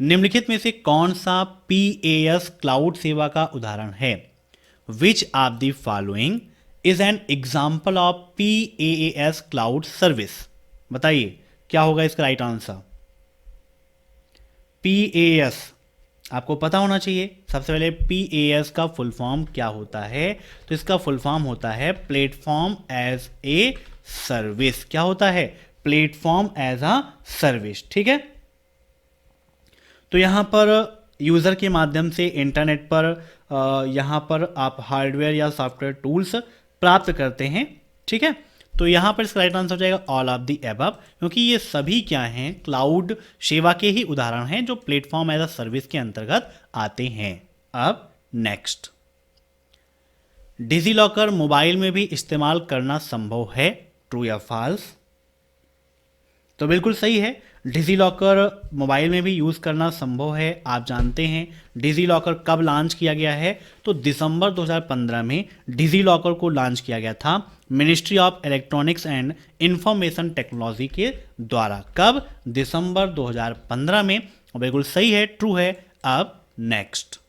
निम्नलिखित में से कौन सा PaaS क्लाउड सेवा का उदाहरण है? Which of the following is an example of PaaS cloud service? बताइए क्या होगा इसका राइट आंसर। PaaS आपको पता होना चाहिए। सबसे पहले PaaS का फुल फॉर्म क्या होता है? तो इसका फुल फॉर्म होता है प्लेटफॉर्म एज ए सर्विस। क्या होता है? Platform as a service. ठीक है। तो यहां पर यूजर के माध्यम से इंटरनेट पर यहां पर आप हार्डवेयर या सॉफ्टवेयर टूल्स प्राप्त करते हैं। ठीक है। तो यहां पर इसका राइट आंसर हो जाएगा ऑल ऑफ द अबव, क्योंकि ये सभी क्या हैं? क्लाउड सेवा के ही उदाहरण हैं जो प्लेटफॉर्म एज अ सर्विस के अंतर्गत आते हैं। अब नेक्स्ट, डिजीलॉकर मोबाइल में भी इस्तेमाल करना संभव है, ट्रू या फॉल्स? तो बिल्कुल सही है, डिजीलॉकर मोबाइल में भी यूज़ करना संभव है। आप जानते हैं डिजीलॉकर कब लॉन्च किया गया है? तो दिसंबर 2015 में डिजीलॉकर को लॉन्च किया गया था ministry of electronics and information technology के द्वारा। कब? दिसंबर 2015 में। बिल्कुल सही है, ट्रू है। अब नेक्स्ट,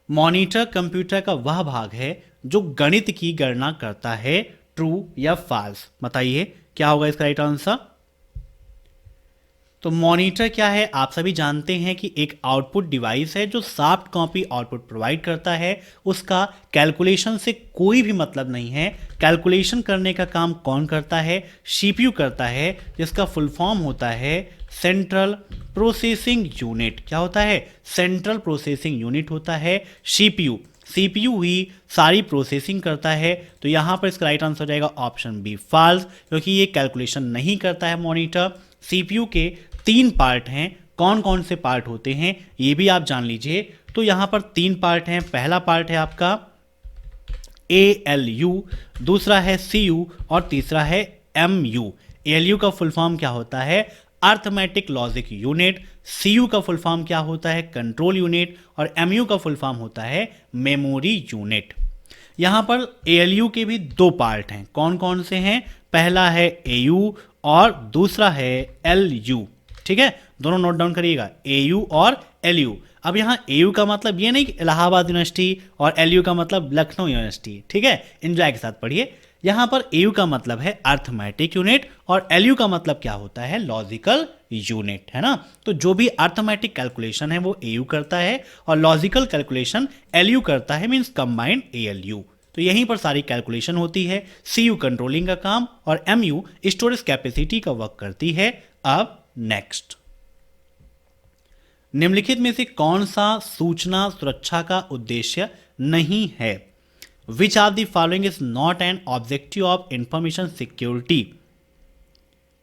मॉनिटर कंप्यूटर का वह भाग है जो गणित की गणना करता है, ट्रू या फॉल्स? बताइए क्या होगा इसका राइट आंसर। तो मॉनिटर क्या है, आप सभी जानते हैं कि एक आउटपुट डिवाइस है जो सॉफ्ट कॉपी आउटपुट प्रोवाइड करता है। उसका कैलकुलेशन से कोई भी मतलब नहीं है। कैलकुलेशन करने का काम कौन करता है? सीपीयू करता है, जिसका फुल फॉर्म होता है सेंट्रल प्रोसेसिंग यूनिट। क्या होता है? सेंट्रल प्रोसेसिंग यूनिट होता है सीपीयू। सीपीयू ही सारी प्रोसेसिंग करता है। तो यहाँ पर इसका राइट आंसर हो जाएगा ऑप्शन बी फॉल्स, क्योंकि ये कैलकुलेशन नहीं करता है मॉनिटर। सीपीयू के 3 पार्ट हैं। कौन कौन से पार्ट होते हैं ये भी आप जान लीजिए। तो यहाँ पर 3 पार्ट हैं। पहला पार्ट है आपका ALU, दूसरा है CU और तीसरा है MU। ALU का फुल फॉर्म क्या होता है? Arithmetic logic unit. CU का फुल फॉर्म क्या होता है? Control unit. और MU का फुल फॉर्म होता है मेमोरी यूनिट। यहाँ पर ALU के भी 2 पार्ट हैं। कौन कौन से हैं? पहला है AU और दूसरा है LU। ठीक है, दोनों नोट डाउन करिएगा, AU और LU। अब यहाँ AU का मतलब ये नहीं कि इलाहाबाद यूनिवर्सिटी और LU का मतलब लखनऊ यूनिवर्सिटी। ठीक है, एंजॉय के साथ पढ़िए। यहाँ पर AU का मतलब है अर्थमेटिक यूनिट और LU का मतलब क्या होता है? लॉजिकल यूनिट, है ना। तो जो भी अर्थमेटिक कैलकुलेशन है वो AU करता है और लॉजिकल कैलकुलेशन LU करता है, मीन्स कंबाइंड ALU। तो यहीं पर सारी कैलकुलेशन होती है। CU कंट्रोलिंग का काम और MU स्टोरेज कैपेसिटी का वर्क करती है। अब नेक्स्ट, निम्नलिखित में से कौन सा सूचना सुरक्षा का उद्देश्य नहीं है? Which of the following is not an objective of information security?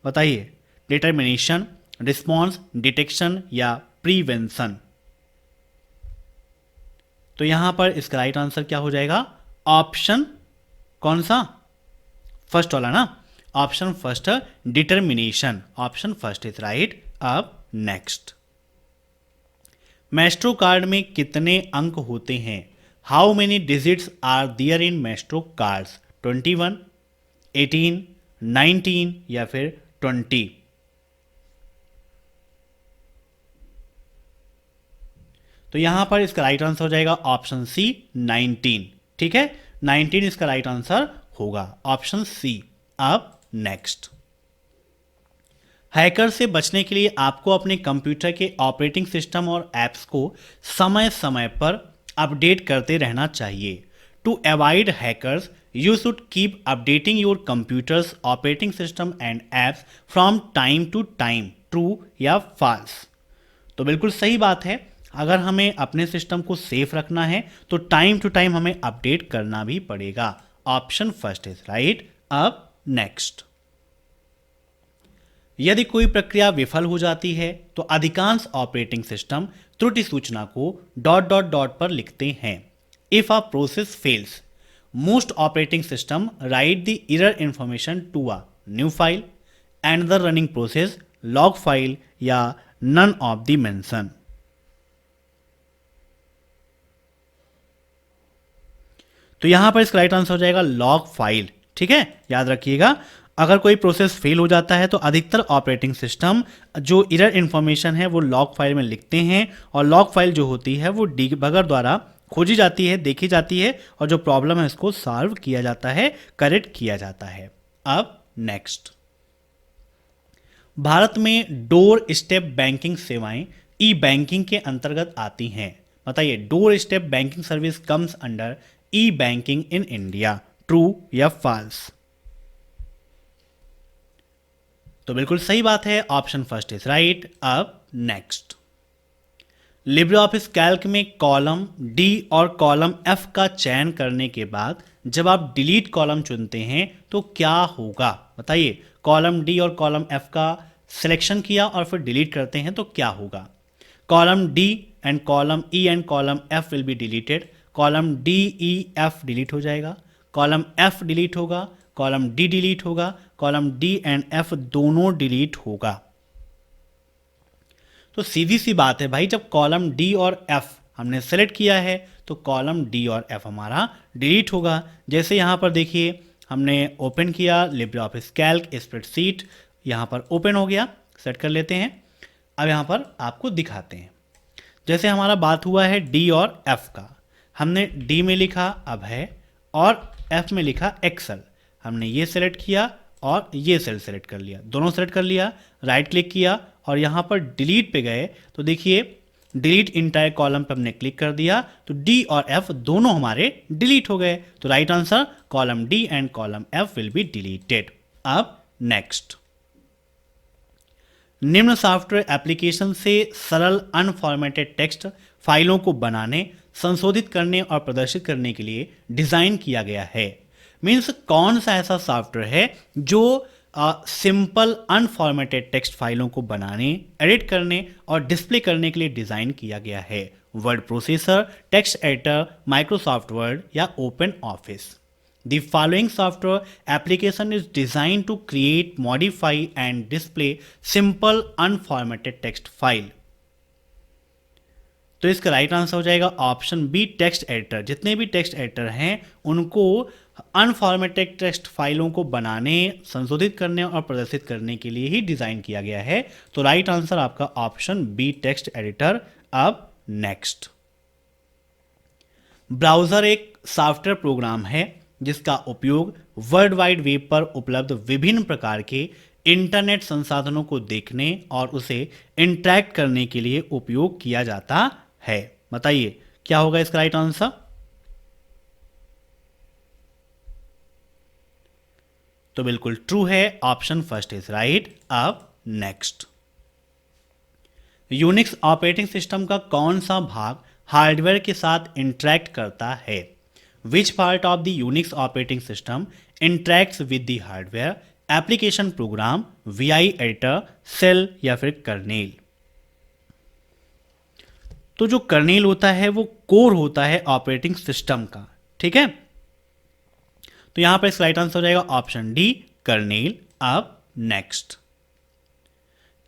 बताइए, डिटर्मिनेशन, रिस्पॉन्स, डिटेक्शन या प्रिवेंशन? तो यहां पर इसका राइट आंसर क्या हो जाएगा? ऑप्शन कौन सा? फर्स्ट वाला ना, option first, determination. Option first is right. अब नेक्स्ट, मैस्ट्रो कार्ड में कितने अंक होते हैं? How many digits are there in Maestro cards? 21, 18, 19 या फिर 20? तो यहां पर इसका राइट आंसर हो जाएगा ऑप्शन सी 19। ठीक है, 19 इसका राइट आंसर होगा, ऑप्शन सी। अब नेक्स्ट, हैकर से बचने के लिए आपको अपने कंप्यूटर के ऑपरेटिंग सिस्टम और एप्स को समय समय पर अपडेट करते रहना चाहिए। To avoid hackers you should keep updating your computers operating system and apps from time to time. True या फॉल्स? तो बिल्कुल सही बात है। अगर हमें अपने सिस्टम को सेफ रखना है तो टाइम टू टाइम हमें अपडेट करना भी पड़ेगा। Option first is right. अब नेक्स्ट, यदि कोई प्रक्रिया विफल हो जाती है तो अधिकांश ऑपरेटिंग सिस्टम त्रुटि सूचना को ... पर लिखते हैं। If a process fails, most operating system write the error information to a new file and the running process log file या नन ऑफ द मेंशन। तो यहां पर इसका राइट आंसर हो जाएगा लॉग फाइल। ठीक है, याद रखिएगा, अगर कोई प्रोसेस फेल हो जाता है तो अधिकतर ऑपरेटिंग सिस्टम जो एरर इंफॉर्मेशन है वो लॉग फाइल में लिखते हैं और लॉग फाइल जो होती है वो डीबगर द्वारा खोजी जाती है, देखी जाती है और जो प्रॉब्लम है उसको सॉल्व किया जाता है, करेक्ट किया जाता है। अब नेक्स्ट, भारत में डोर स्टेप बैंकिंग सेवाएं ई बैंकिंग के अंतर्गत आती हैं। बताइए, door step banking service comes under E banking in India. True या फॉल्स? तो बिल्कुल सही बात है, ऑप्शन फर्स्ट इज राइट। अब नेक्स्ट, लिब्रे ऑफिस कैल्क में कॉलम डी और कॉलम एफ का चयन करने के बाद जब आप डिलीट कॉलम चुनते हैं तो क्या होगा? बताइए, कॉलम डी और कॉलम एफ का सिलेक्शन किया और फिर डिलीट करते हैं तो क्या होगा? Column D and column E and column F will be deleted. Column D E F delete हो जाएगा, कॉलम एफ डिलीट होगा, कॉलम डी डिलीट होगा, कॉलम डी एंड एफ दोनों डिलीट होगा। तो सीधी सी बात है भाई, जब कॉलम डी और एफ हमने सेलेक्ट किया है तो कॉलम डी और एफ हमारा डिलीट होगा। जैसे यहाँ पर देखिए, हमने ओपन किया लिब्रे ऑफिस कैल्क स्प्रेडशीट, यहाँ पर ओपन हो गया, सेट कर लेते हैं। अब यहाँ पर आपको दिखाते हैं, जैसे हमारा बात हुआ है डी और एफ का, हमने डी में लिखा अभय और एफ में लिखा एक्सेल। हमने ये सेलेक्ट किया और ये सेल सेलेक्ट कर लिया, दोनों सेलेक्ट कर लिया, राइट क्लिक किया और यहाँ पर डिलीट पे गए तो देखिए डिलीट इंटायर कॉलम पे हमने क्लिक कर दिया तो डी और एफ दोनों हमारे डिलीट हो गए। तो right answer column D and column F will be deleted. अब नेक्स्ट, निम्न सॉफ्टवेयर एप्लीकेशन से सरल अनफॉर्मेटेड टेक्स्ट फाइलों को बनाने, संशोधित करने और प्रदर्शित करने के लिए डिजाइन किया गया है। मीन्स कौन सा ऐसा सॉफ्टवेयर है जो सिंपल अनफॉर्मेटेड टेक्स्ट फाइलों को बनाने, एडिट करने और डिस्प्ले करने के लिए डिजाइन किया गया है। Word processor, text editor, Microsoft Word या OpenOffice. The following software application is designed to create, modify and display simple unformatted text file। तो इसका राइट आंसर हो जाएगा ऑप्शन बी टेक्स्ट एडिटर। जितने भी टेक्स्ट एडिटर हैं उनको unformatted text फाइलों को बनाने, संशोधित करने और प्रदर्शित करने के लिए ही डिजाइन किया गया है। तो राइट आंसर आपका ऑप्शन बी टेक्स्ट एडिटर। अब नेक्स्ट, ब्राउजर एक सॉफ्टवेयर प्रोग्राम है जिसका उपयोग वर्ल्ड वाइड वेब पर उपलब्ध विभिन्न प्रकार के इंटरनेट संसाधनों को देखने और उसे इंटरैक्ट करने के लिए उपयोग किया जाता है। बताइए क्या होगा इसका राइट आंसर? तो बिल्कुल ट्रू है, ऑप्शन फर्स्ट इज राइट। अब नेक्स्ट, यूनिक्स ऑपरेटिंग सिस्टम का कौन सा भाग हार्डवेयर के साथ इंटरैक्ट करता है? Which part of the Unix operating system interacts with the hardware, application program, VI editor, shell या फिर कर्नेल? तो जो कर्नेल होता है वो कोर होता है ऑपरेटिंग सिस्टम का, ठीक है। तो यहां पर इसका राइट आंसर हो जाएगा ऑप्शन डी कर्नेल। अब नेक्स्ट,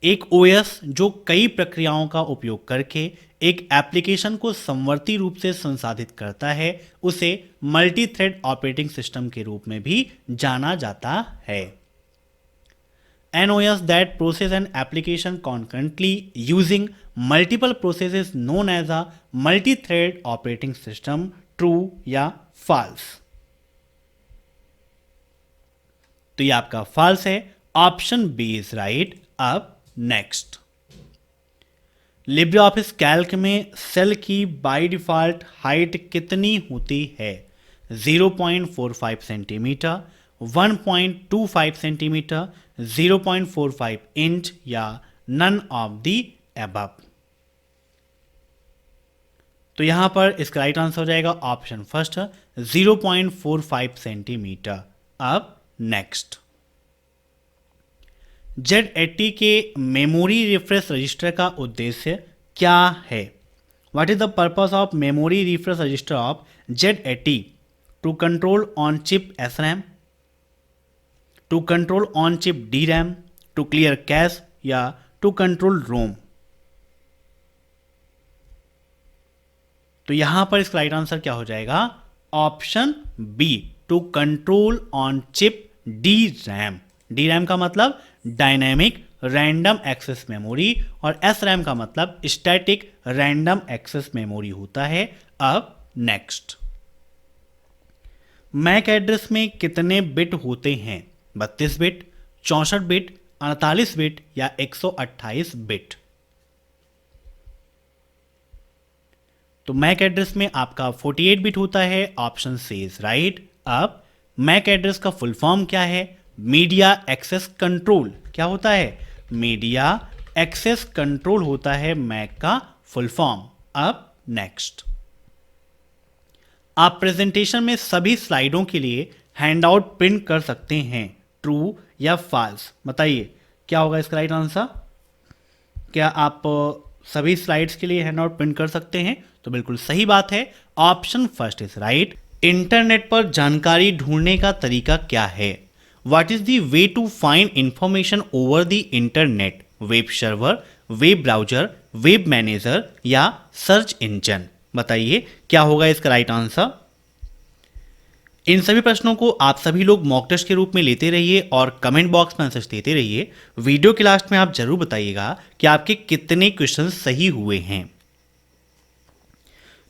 एक ओएस जो कई प्रक्रियाओं का उपयोग करके एक एप्लीकेशन को समवर्ती रूप से संसाधित करता है उसे मल्टी थ्रेड ऑपरेटिंग सिस्टम के रूप में भी जाना जाता है। An OS that process an application concurrently using multiple processes known as a multi-thread operating system, true या false? तो ये आपका false है, ऑप्शन बी इज राइट। अब नेक्स्ट, लिब्रे ऑफिस कैल्क में सेल की बाय डिफॉल्ट हाइट कितनी होती है? 0.45 सेंटीमीटर, 1.25 सेंटीमीटर, 0.45 इंच या नन ऑफ द एबव? तो यहां पर इसका राइट आंसर हो जाएगा ऑप्शन फर्स्ट 0.45 सेंटीमीटर। अब नेक्स्ट, Z80 के मेमोरी रिफ्रेश रजिस्टर का उद्देश्य क्या है? What is the purpose of memory refresh register of Z80? To control on chip SRAM, to control on chip DRAM, to clear cache या to control ROM? तो यहां पर इसका राइट आंसर क्या हो जाएगा? Option B to control on chip DRAM। DRAM का मतलब डायनेमिक रैंडम एक्सेस मेमोरी और SRAM का मतलब स्टैटिक रैंडम एक्सेस मेमोरी होता है। अब नेक्स्ट, मैक एड्रेस में कितने बिट होते हैं? 32 बिट, 64 बिट, 48 बिट या 128 बिट? तो मैक एड्रेस में आपका 48 बिट होता है, ऑप्शन सी इज राइट। अब मैक एड्रेस का फुल फॉर्म क्या है? Media access control. क्या होता है? मीडिया एक्सेस कंट्रोल होता है मैक का फुल फॉर्म। अब नेक्स्ट, आप प्रेजेंटेशन में सभी स्लाइडों के लिए हैंडआउट प्रिंट कर सकते हैं, ट्रू या फॉल्स? बताइए क्या होगा इसका राइट आंसर? क्या आप सभी स्लाइड्स के लिए हैंडआउट प्रिंट कर सकते हैं? तो बिल्कुल सही बात है, option first is right. Internet पर जानकारी ढूंढने का तरीका क्या है? What is the way to find information over the internet? Web server, web browser, web manager या सर्च इंजन? बताइए क्या होगा इसका राइट आंसर? इन सभी प्रश्नों को आप सभी लोग मॉक टेस्ट के रूप में लेते रहिए और कमेंट बॉक्स में आंसर देते रहिए। वीडियो के लास्ट में आप जरूर बताइएगा कि आपके कितने क्वेश्चन सही हुए हैं।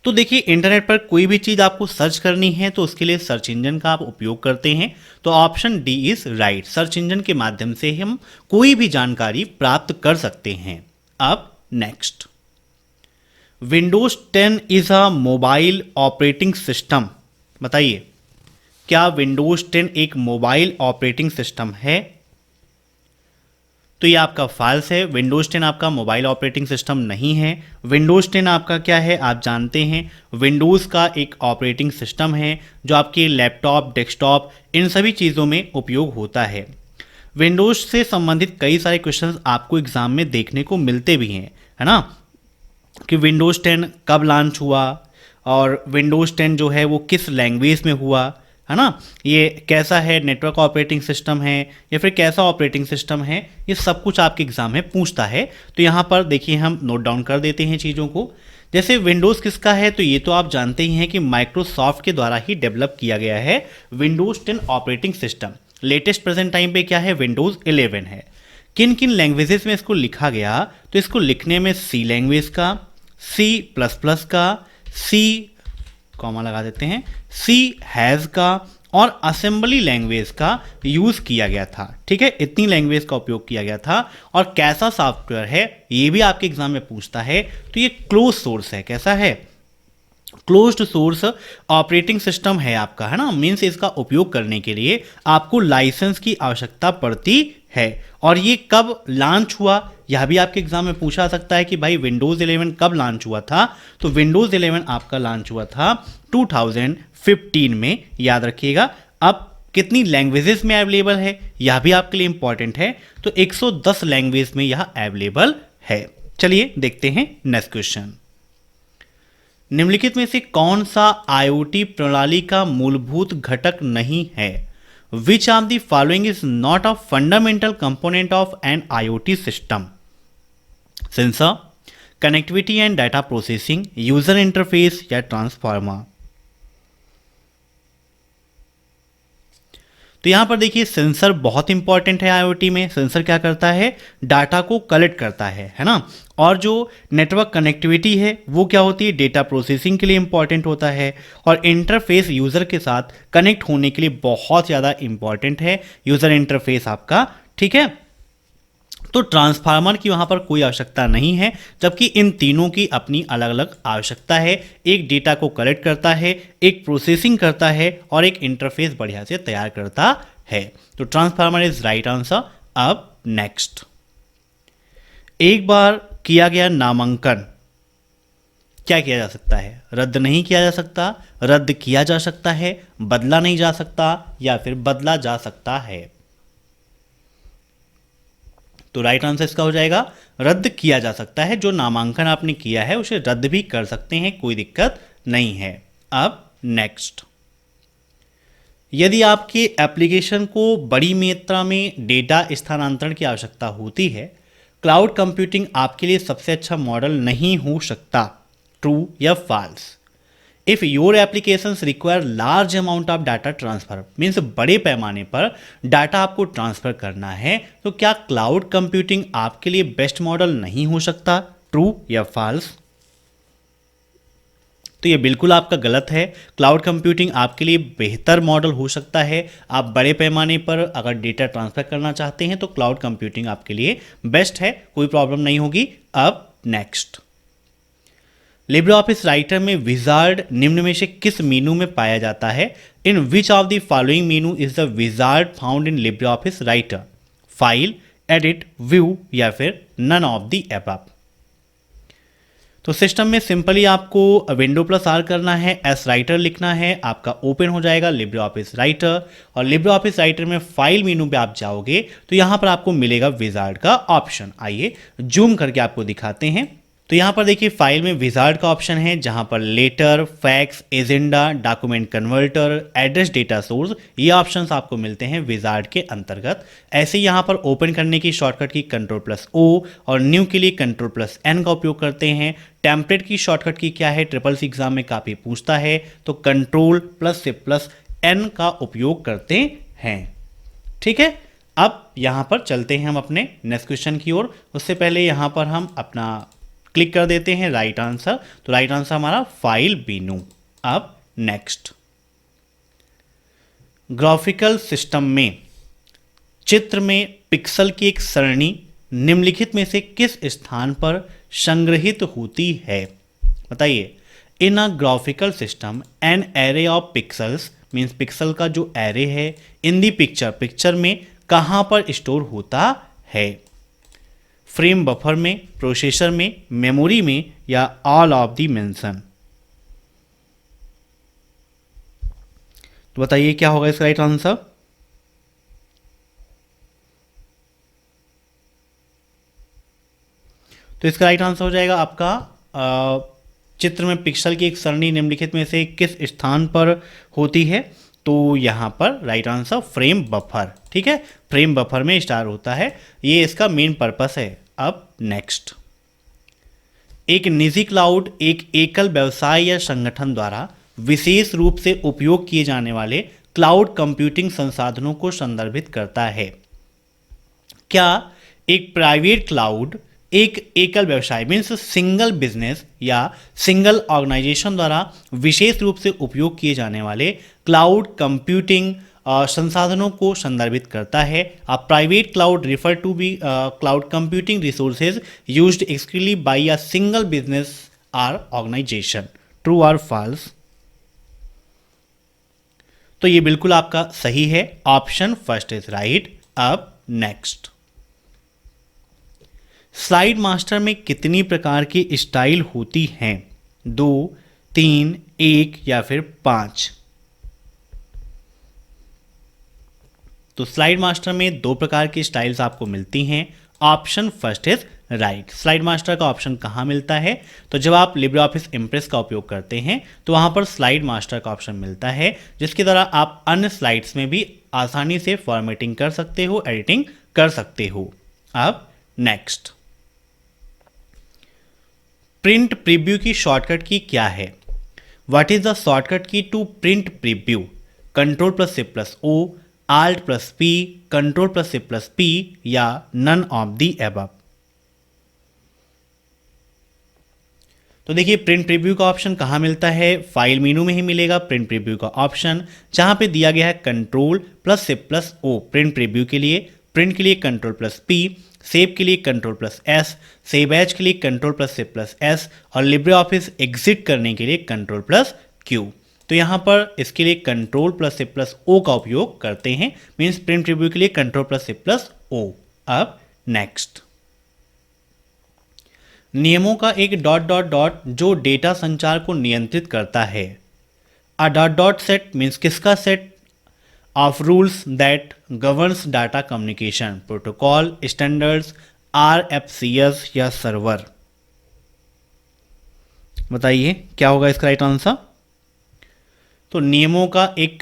तो देखिए इंटरनेट पर कोई भी चीज़ आपको सर्च करनी है तो उसके लिए सर्च इंजन का आप उपयोग करते हैं, तो option D is right. Search engine के माध्यम से हम कोई भी जानकारी प्राप्त कर सकते हैं। अब next, Windows 10 is a mobile operating system. बताइए, क्या विंडोज 10 एक मोबाइल ऑपरेटिंग सिस्टम है? तो ये आपका फॉल्स है। विंडोज 10 आपका मोबाइल ऑपरेटिंग सिस्टम नहीं है। विंडोज 10 आपका क्या है आप जानते हैं, विंडोज़ का एक ऑपरेटिंग सिस्टम है जो आपके लैपटॉप, डेस्कटॉप, इन सभी चीज़ों में उपयोग होता है। विंडोज से संबंधित कई सारे क्वेश्चंस आपको एग्जाम में देखने को मिलते भी हैं, है ना, कि विंडोज 10 कब लॉन्च हुआ और विंडोज 10 जो है वो किस लैंग्वेज में हुआ, है ना, ये कैसा है, नेटवर्क ऑपरेटिंग सिस्टम है या फिर कैसा ऑपरेटिंग सिस्टम है, ये सब कुछ आपके एग्जाम में पूछता है। तो यहाँ पर देखिए हम नोट डाउन कर देते हैं चीज़ों को। जैसे विंडोज़ किसका है, तो ये तो आप जानते ही हैं कि माइक्रोसॉफ्ट के द्वारा ही डेवलप किया गया है Windows 10 operating system. Latest present time पे क्या है, विंडोज़ 11 है। किन किन लैंग्वेजेस में इसको लिखा गया, तो इसको लिखने में सी लैंग्वेज का, C++ का, सी कॉमा लगा देते हैं, सी हैज़ का और असेंबली लैंग्वेज का यूज़ किया गया था। ठीक है, इतनी लैंग्वेज का उपयोग किया गया था। और कैसा सॉफ्टवेयर है ये भी आपके एग्जाम में पूछता है, तो ये क्लोज सोर्स है। कैसा है, क्लोज्ड सोर्स ऑपरेटिंग सिस्टम है आपका, है ना। मीन्स इसका उपयोग करने के लिए आपको लाइसेंस की आवश्यकता पड़ती है। और ये कब लॉन्च हुआ यह भी आपके एग्जाम में पूछा सकता है कि भाई विंडोज़ 11 कब लॉन्च हुआ था, तो विंडोज़ 11 आपका लॉन्च हुआ था 2015 में, याद रखिएगा। अब कितनी लैंग्वेजेस में अवेलेबल है यह भी आपके लिए इंपॉर्टेंट है, तो 110 लैंग्वेज में यह अवेलेबल है। चलिए देखते हैं नेक्स्ट क्वेश्चन। निम्नलिखित में से कौन सा IoT प्रणाली का मूलभूत घटक नहीं है? Which of the following is not a fundamental component of an IoT system? Sensor, connectivity and data processing, user interface या ट्रांसफार्मर। तो यहां पर देखिए सेंसर बहुत इंपॉर्टेंट है IoT में। सेंसर क्या करता है, डाटा को कलेक्ट करता है ना। और जो नेटवर्क कनेक्टिविटी है वो क्या होती है, डेटा प्रोसेसिंग के लिए इंपॉर्टेंट होता है। और इंटरफेस यूज़र के साथ कनेक्ट होने के लिए बहुत ज़्यादा इंपॉर्टेंट है यूज़र इंटरफेस आपका। ठीक है, तो ट्रांसफार्मर की वहाँ पर कोई आवश्यकता नहीं है, जबकि इन तीनों की अपनी अलग अलग आवश्यकता है। एक डेटा को कलेक्ट करता है, एक प्रोसेसिंग करता है और एक इंटरफेस बढ़िया से तैयार करता है। तो ट्रांसफार्मर इज राइट आंसर। अब नेक्स्ट, एक बार किया गया नामांकन क्या किया जा सकता है, रद्द नहीं किया जा सकता, रद्द किया जा सकता है, बदला नहीं जा सकता या फिर बदला जा सकता है। तो राइट आंसर इसका हो जाएगा रद्द किया जा सकता है। जो नामांकन आपने किया है उसे रद्द भी कर सकते हैं, कोई दिक्कत नहीं है। अब नेक्स्ट, यदि आपके एप्लीकेशन को बड़ी मात्रा में डेटा स्थानांतरण की आवश्यकता होती है, क्लाउड कंप्यूटिंग आपके लिए सबसे अच्छा मॉडल नहीं हो सकता। ट्रू या false? If your applications require large amount of data transfer, means बड़े पैमाने पर डाटा आपको ट्रांसफर करना है, तो क्या क्लाउड कंप्यूटिंग आपके लिए बेस्ट मॉडल नहीं हो सकता? ट्रू या फॉल्स? तो ये बिल्कुल आपका गलत है। क्लाउड कंप्यूटिंग आपके लिए बेहतर मॉडल हो सकता है। आप बड़े पैमाने पर अगर डेटा ट्रांसफर करना चाहते हैं तो क्लाउड कंप्यूटिंग आपके लिए बेस्ट है, कोई प्रॉब्लम नहीं होगी। अब नेक्स्ट, लिब्रे ऑफिस राइटर में विजार्ड निम्न में से किस मेनू में पाया जाता है? In which of the following menu is the wizard found in LibreOffice Writer? File, edit, view या फिर नन ऑफ द अबव? तो सिस्टम में सिंपली आपको विंडो प्लस आर करना है, एस राइटर लिखना है, आपका ओपन हो जाएगा लिब्रे ऑफिस राइटर। और लिब्रे ऑफिस राइटर में फाइल मेनू पे आप जाओगे तो यहाँ पर आपको मिलेगा विजार्ड का ऑप्शन। आइए जूम करके आपको दिखाते हैं। तो यहाँ पर देखिए फाइल में विजार्ड का ऑप्शन है, जहाँ पर letter, fax, agenda, document converter, address data source, ये ऑप्शंस आपको मिलते हैं विजार्ड के अंतर्गत। ऐसे यहाँ पर ओपन करने की शॉर्टकट की Ctrl+O और न्यू के लिए Ctrl+N का उपयोग करते हैं। टेम्पलेट की शॉर्टकट की क्या है, ट्रिपल सी एग्जाम में काफ़ी पूछता है, तो Ctrl+N का उपयोग करते हैं। ठीक है, अब यहाँ पर चलते हैं हम अपने नेक्स्ट क्वेश्चन की ओर। उससे पहले यहाँ पर हम अपना क्लिक कर देते हैं राइट आंसर। तो राइट आंसर हमारा फाइल बीनू। अब नेक्स्ट, ग्राफिकल सिस्टम में चित्र में पिक्सल की एक सरणी निम्नलिखित में से किस स्थान पर संग्रहित होती है? बताइए। In a graphical system an array of pixels means pixel का जो एरे है इन दी पिक्चर में कहाँ पर स्टोर होता है? फ्रेम बफर में, प्रोसेसर में, मेमोरी में या ऑल ऑफ दी मेंशन? तो बताइए क्या होगा इसका राइट आंसर? तो इसका राइट आंसर हो जाएगा आपका चित्र में पिक्सल की एक सरणी निम्नलिखित में से किस स्थान पर होती है? तो यहाँ पर राइट आंसर फ्रेम बफर। ठीक है, फ्रेम बफर में स्टार होता है, ये इसका मेन पर्पस है। अब नेक्स्ट, एक निजी क्लाउड एक एकल व्यवसाय या संगठन द्वारा विशेष रूप से उपयोग किए जाने वाले क्लाउड कंप्यूटिंग संसाधनों को संदर्भित करता है। क्या एक प्राइवेट क्लाउड एक एकल व्यवसाय मीन्स सिंगल बिजनेस या सिंगल ऑर्गेनाइजेशन द्वारा विशेष रूप से उपयोग किए जाने वाले क्लाउड कंप्यूटिंग संसाधनों को संदर्भित करता है? A private cloud refer to be cloud computing resources used exclusively by a single business or organisation. True और फॉल्स? तो ये बिल्कुल आपका सही है, ऑप्शन फर्स्ट इज राइट। अब नेक्स्ट, स्लाइड मास्टर में कितनी प्रकार की स्टाइल होती हैं? 2, 3, 1 या फिर 5? तो स्लाइड मास्टर में 2 प्रकार की स्टाइल्स आपको मिलती हैं, option first is right. Slide master का ऑप्शन कहाँ मिलता है? तो जब आप लिब्रे ऑफिस इम्प्रेस का उपयोग करते हैं तो वहाँ पर स्लाइड मास्टर का ऑप्शन मिलता है, जिसके द्वारा आप अन्य स्लाइड्स में भी आसानी से फॉर्मेटिंग कर सकते हो, एडिटिंग कर सकते हो। अब नेक्स्ट, प्रिंट प्रीव्यू की शॉर्टकट की क्या है? What is the shortcut key to print preview? Control plus C plus O, Alt plus P, control plus C plus P या नन ऑफ दी एबव? तो देखिए प्रिंट प्रीव्यू का option कहाँ मिलता है? फाइल मेनू में ही मिलेगा प्रिंट प्रीव्यू का ऑप्शन, जहां पे दिया गया है control plus C plus O print preview के लिए, प्रिंट के लिए कंट्रोल प्लस P, सेव के लिए control plus S, save as के लिए control plus C plus S और लिब्रे ऑफिस एग्जिट करने के लिए कंट्रोल प्लस Q। तो यहाँ पर इसके लिए control plus C plus O का उपयोग करते हैं, मीन्स प्रिंट प्रीव्यू के लिए control plus C plus O। अब नेक्स्ट, नियमों का एक डॉट डॉट डॉट जो डेटा संचार को नियंत्रित करता है। A dot dot set means किसका set of rules that governs data communication, protocol, standards, RFCs या सर्वर? बताइए क्या होगा इसका राइट आंसर? तो नियमों का एक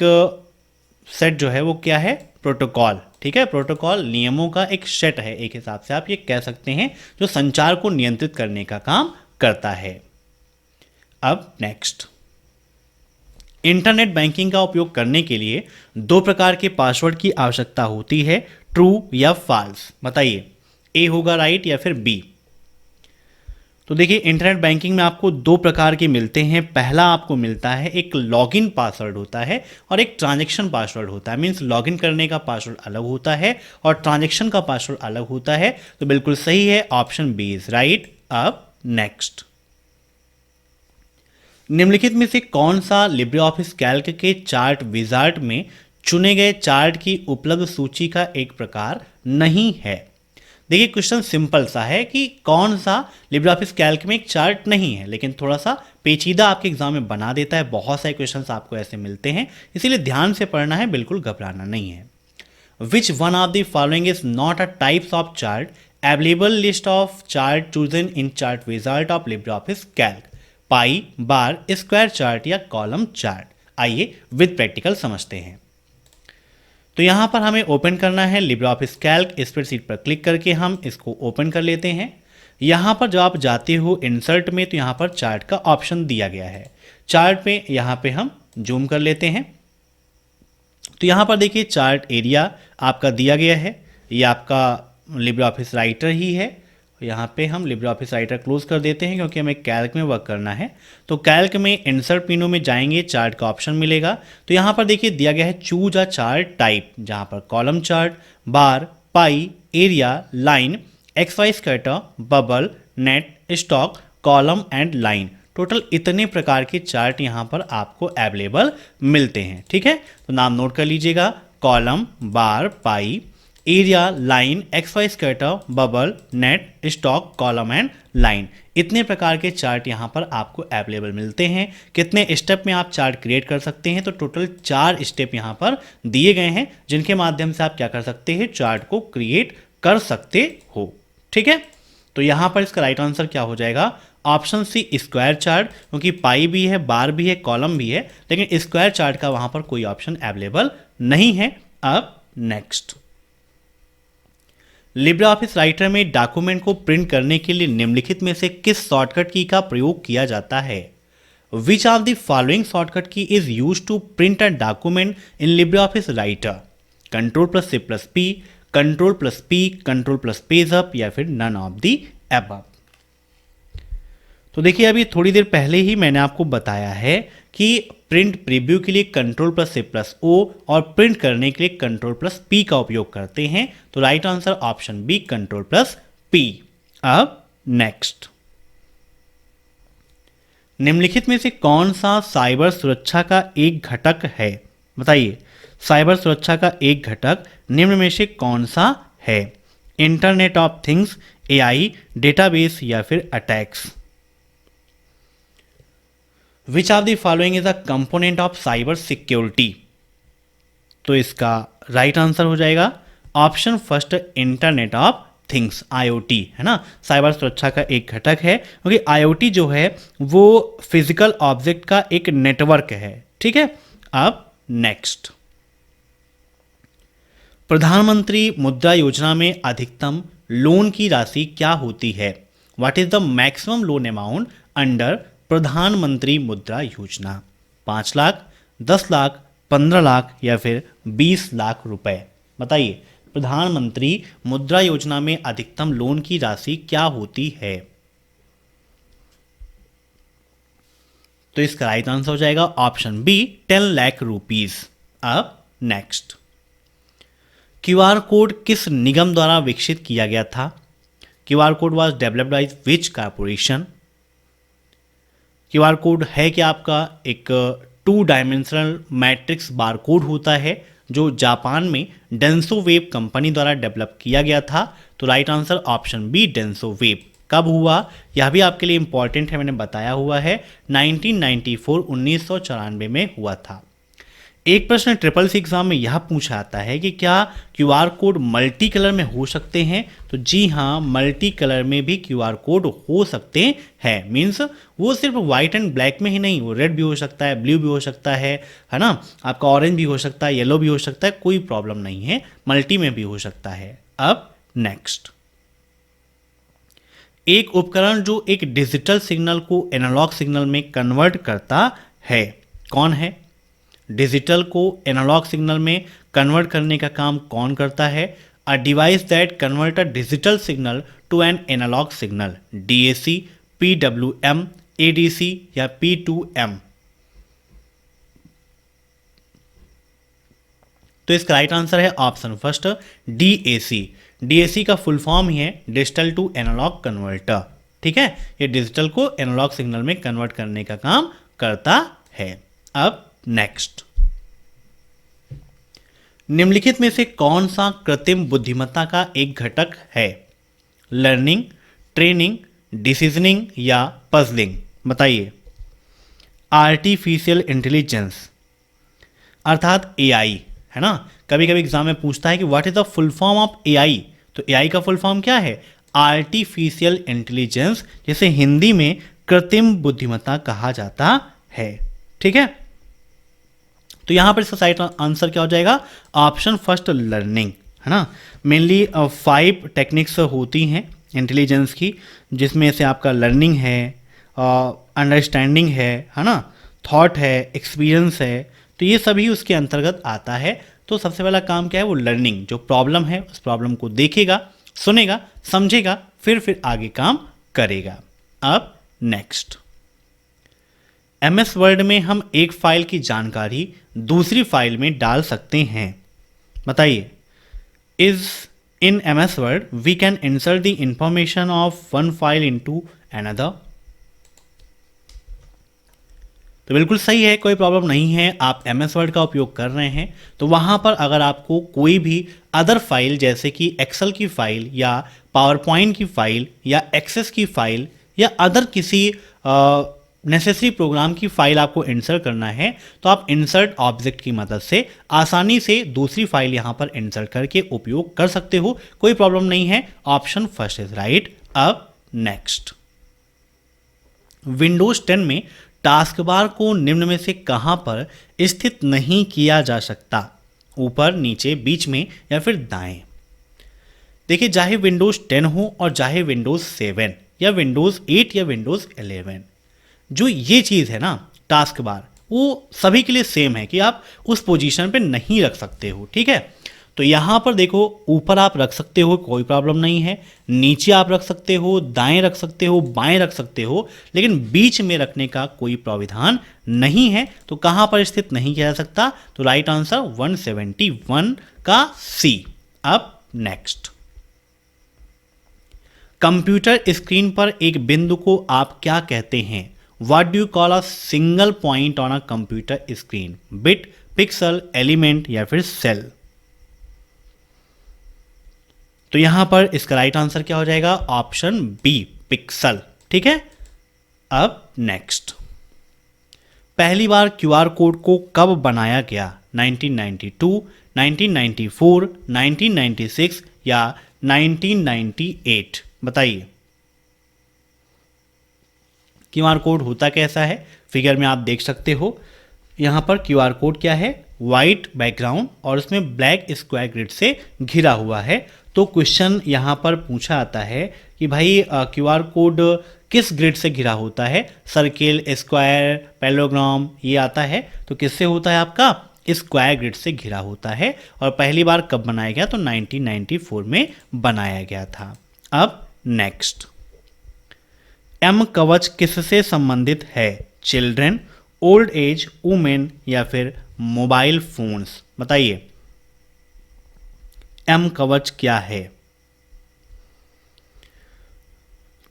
सेट जो है वो क्या है? प्रोटोकॉल। ठीक है, प्रोटोकॉल नियमों का एक सेट है, एक हिसाब से आप ये कह सकते हैं, जो संचार को नियंत्रित करने का काम करता है। अब नेक्स्ट, इंटरनेट बैंकिंग का उपयोग करने के लिए 2 प्रकार के पासवर्ड की आवश्यकता होती है, ट्रू या फॉल्स? बताइए, ए होगा राइट या फिर बी? तो देखिए इंटरनेट बैंकिंग में आपको 2 प्रकार के मिलते हैं। पहला आपको मिलता है एक लॉगिन पासवर्ड होता है और एक ट्रांजैक्शन पासवर्ड होता है, मीन्स लॉगिन करने का पासवर्ड अलग होता है और ट्रांजैक्शन का पासवर्ड अलग होता है। तो बिल्कुल सही है, ऑप्शन बी इज राइट। अब नेक्स्ट, निम्नलिखित में से कौन सा लिब्रे ऑफिस कैल्क के चार्ट विजार्ड में चुने गए चार्ट की उपलब्ध सूची का एक प्रकार नहीं है? देखिए क्वेश्चन सिंपल सा है कि कौन सा लिब्रे ऑफिस कैल्क में एक चार्ट नहीं है, लेकिन थोड़ा सा पेचीदा आपके एग्जाम में बना देता है। बहुत सारे क्वेश्चंस आपको ऐसे मिलते हैं, इसीलिए ध्यान से पढ़ना है, बिल्कुल घबराना नहीं है। Which one of the following is not a types of chart available list of chart chosen in chart wizard of LibreOffice Calc? Pi, bar, square chart या कॉलम चार्ट? आइए विद प्रैक्टिकल समझते हैं। तो यहाँ पर हमें open करना है लिब्रे ऑफिस कैल्क, स्प्रेडशीट पर क्लिक करके हम इसको ओपन कर लेते हैं। यहाँ पर जब आप जाते हो इंसर्ट में तो यहाँ पर चार्ट का ऑप्शन दिया गया है। चार्ट पे यहाँ पे हम जूम कर लेते हैं। तो यहाँ पर देखिए चार्ट एरिया आपका दिया गया है, ये आपका लिब्रे ऑफिस राइटर ही है यहाँ पे हम लिब्रे ऑफिस राइटर क्लोज कर देते हैं क्योंकि हमें कैल्क में वर्क करना है। तो कैल्क में इंसर्ट मेनू में जाएंगे, चार्ट का ऑप्शन मिलेगा। तो यहाँ पर देखिए दिया गया है चूज अ चार्ट टाइप, जहाँ पर column chart, bar, pi, area, line, XY scatter, bubble, net, stock, column and line. Total इतने प्रकार के चार्ट यहाँ पर आपको अवेलेबल मिलते हैं। ठीक है, तो नाम नोट कर लीजिएगा, column, bar, pi, area, line, XY scatter, bubble, net, stock, column and line. इतने प्रकार के चार्ट यहाँ पर आपको अवेलेबल मिलते हैं। कितने स्टेप में आप चार्ट क्रिएट कर सकते हैं, तो टोटल 4 स्टेप यहाँ पर दिए गए हैं जिनके माध्यम से आप क्या कर सकते हैं, चार्ट को क्रिएट कर सकते हो। ठीक है, तो यहाँ पर इसका राइट आंसर क्या हो जाएगा, ऑप्शन सी स्क्वायर चार्ट, क्योंकि पाई भी है, बार भी है, कॉलम भी है, लेकिन स्क्वायर चार्ट का वहां पर कोई ऑप्शन अवेलेबल नहीं है। अब नेक्स्ट, लिब्रे ऑफिस राइटर में डॉक्यूमेंट को प्रिंट करने के लिए निम्नलिखित में से किस शॉर्टकट की का प्रयोग किया जाता है। Which of the following shortcut key is use to print a document in LibreOffice Writer. Ctrl+C+P, Ctrl+P, Ctrl+ page up, या फिर नन ऑफ द अबव। तो देखिए अभी थोड़ी देर पहले ही मैंने आपको बताया है कि प्रिंट प्रीव्यू के लिए Ctrl+C+O और प्रिंट करने के लिए Ctrl+P का उपयोग करते हैं। तो right answer option B Ctrl+P। अब नेक्स्ट, निम्नलिखित में से कौन सा साइबर सुरक्षा का एक घटक है, बताइए। साइबर सुरक्षा का एक घटक निम्न में से कौन सा है। Internet of things, AI, database, या फिर attacks. Which of the following is a component of cyber security. तो इसका राइट आंसर हो जाएगा option first, internet of things, IoT, है ना। साइबर सुरक्षा का एक घटक है क्योंकि IoT जो है वो फिजिकल ऑब्जेक्ट का एक नेटवर्क है। ठीक है, अब नेक्स्ट, प्रधानमंत्री मुद्रा योजना में अधिकतम लोन की राशि क्या होती है। What is the maximum loan amount under प्रधानमंत्री मुद्रा योजना। 5 लाख, 10 लाख, 15 लाख, या फिर 20 लाख रुपए। बताइए, प्रधानमंत्री मुद्रा योजना में अधिकतम लोन की राशि क्या होती है। तो इसका राइट आंसर हो जाएगा ऑप्शन बी 10 लाख रुपीज। अब नेक्स्ट, QR कोड किस निगम द्वारा विकसित किया गया था। QR code was developed by which corporation. QR code है कि आपका एक 2 डायमेंशनल मैट्रिक्स बारकोड होता है जो जापान में डेंसोवेब कंपनी द्वारा डेवलप किया गया था। तो राइट आंसर ऑप्शन बी डेंसोवेब। कब हुआ यह भी आपके लिए इंपॉर्टेंट है, मैंने बताया हुआ है 1994 में हुआ था। एक प्रश्न SSC एग्जाम में यह पूछा आता है कि क्या QR कोड मल्टी कलर में हो सकते हैं। तो जी हाँ, मल्टी कलर में भी QR कोड हो सकते हैं। मीन्स वो सिर्फ वाइट एंड ब्लैक में ही नहीं, वो रेड भी हो सकता है, ब्लू भी हो सकता है ना, आपका ऑरेंज भी हो सकता है, येलो भी हो सकता है, कोई प्रॉब्लम नहीं है, मल्टी में भी हो सकता है। अब नेक्स्ट, एक उपकरण जो एक डिजिटल सिग्नल को एनालॉग सिग्नल में कन्वर्ट करता है, कौन है। डिजिटल को एनालॉग सिग्नल में कन्वर्ट करने का काम कौन करता है। A device that convert a digital signal to an analogue signal. DAC, PWM, ADC, या P2M। तो इसका राइट आंसर है ऑप्शन फर्स्ट DAC। DAC का फुल फॉर्म ही है डिजिटल टू एनालॉग कन्वर्टर। ठीक है, ये डिजिटल को एनालॉग सिग्नल में कन्वर्ट करने का काम करता है। अब नेक्स्ट, निम्नलिखित में से कौन सा कृत्रिम बुद्धिमत्ता का एक घटक है। लर्निंग, ट्रेनिंग, डिसीजनिंग, या पजलिंग। बताइए। आर्टिफिशियल इंटेलिजेंस अर्थात AI, है ना। कभी कभी एग्जाम में पूछता है कि what is the full form of AI। तो AI का फुल फॉर्म क्या है, आर्टिफिशियल इंटेलिजेंस, जिसे हिंदी में कृत्रिम बुद्धिमत्ता कहा जाता है। ठीक है, तो यहां पर इसका सही आंसर क्या हो जाएगा, ऑप्शन फर्स्ट लर्निंग, है ना। मेनली 5 टेक्निक्स होती हैं इंटेलिजेंस की, जिसमें से आपका लर्निंग है, अंडरस्टैंडिंग है ना, थॉट है, एक्सपीरियंस है, तो ये सभी उसके अंतर्गत आता है। तो सबसे पहला काम क्या है, वो लर्निंग, जो प्रॉब्लम है उस प्रॉब्लम को देखेगा सुनेगा, समझेगा, फिर आगे काम करेगा। अब नेक्स्ट, MS वर्ड में हम एक फाइल की जानकारी दूसरी फाइल में डाल सकते हैं। बताइए, is in MS Word we can insert the information of one file into another. तो बिल्कुल सही है, कोई प्रॉब्लम नहीं है। आप MS वर्ड का उपयोग कर रहे हैं तो वहाँ पर अगर आपको कोई भी अदर फाइल जैसे कि एक्सेल की फाइल या पावर पॉइंट की फाइल या एक्सेस की फाइल या अदर किसी नेसेसरी प्रोग्राम की फाइल आपको इंसर्ट करना है तो आप इंसर्ट ऑब्जेक्ट की मदद से आसानी से दूसरी फाइल यहाँ पर इंसर्ट करके उपयोग कर सकते हो, कोई प्रॉब्लम नहीं है। Option first is right. अब नेक्स्ट, विंडोज 10 में टास्क बार को निम्न में से कहां पर स्थित नहीं किया जा सकता? ऊपर, नीचे, बीच में या फिर दाएं। देखिए, चाहे विंडोज 10 हो और चाहे विंडोज 7 या विंडोज 8 या विंडोज 11, जो ये चीज़ है ना टास्क बार, वो सभी के लिए सेम है कि आप उस पोजीशन पे नहीं रख सकते हो। ठीक है, तो यहाँ पर देखो, ऊपर आप रख सकते हो, कोई प्रॉब्लम नहीं है। नीचे आप रख सकते हो, दाएं रख सकते हो, बाएं रख सकते हो, लेकिन बीच में रखने का कोई प्राविधान नहीं है। तो कहाँ पर स्थित नहीं किया जा सकता? तो राइट आंसर 171 का सी। अब नेक्स्ट, कंप्यूटर स्क्रीन पर एक बिंदु को आप क्या कहते हैं? What do you call a single point on a computer screen? Bit, pixel, element या फिर सेल? तो यहां पर इसका राइट आंसर क्या हो जाएगा? Option B, pixel. ठीक है, अब नेक्स्ट, पहली बार QR कोड को कब बनाया गया? 1992, 1994, 1996 या 1998? बताइए, QR कोड होता कैसा है? फिगर में आप देख सकते हो, यहाँ पर QR कोड क्या है? वाइट बैकग्राउंड और उसमें ब्लैक स्क्वायर ग्रिड से घिरा हुआ है। तो क्वेश्चन यहाँ पर पूछा आता है कि भाई QR कोड किस ग्रिड से घिरा होता है? सर्किल, स्क्वायर, पैरेललोग्राम, ये आता है। तो किससे होता है आपका? स्क्वायर ग्रिड से घिरा होता है। और पहली बार कब बनाया गया? तो 1994 में बनाया गया था। अब नेक्स्ट, M कवच किससे संबंधित है? चिल्ड्रेन, ओल्ड एज, वुमेन या फिर मोबाइल फोन्स? बताइए, M कवच क्या है?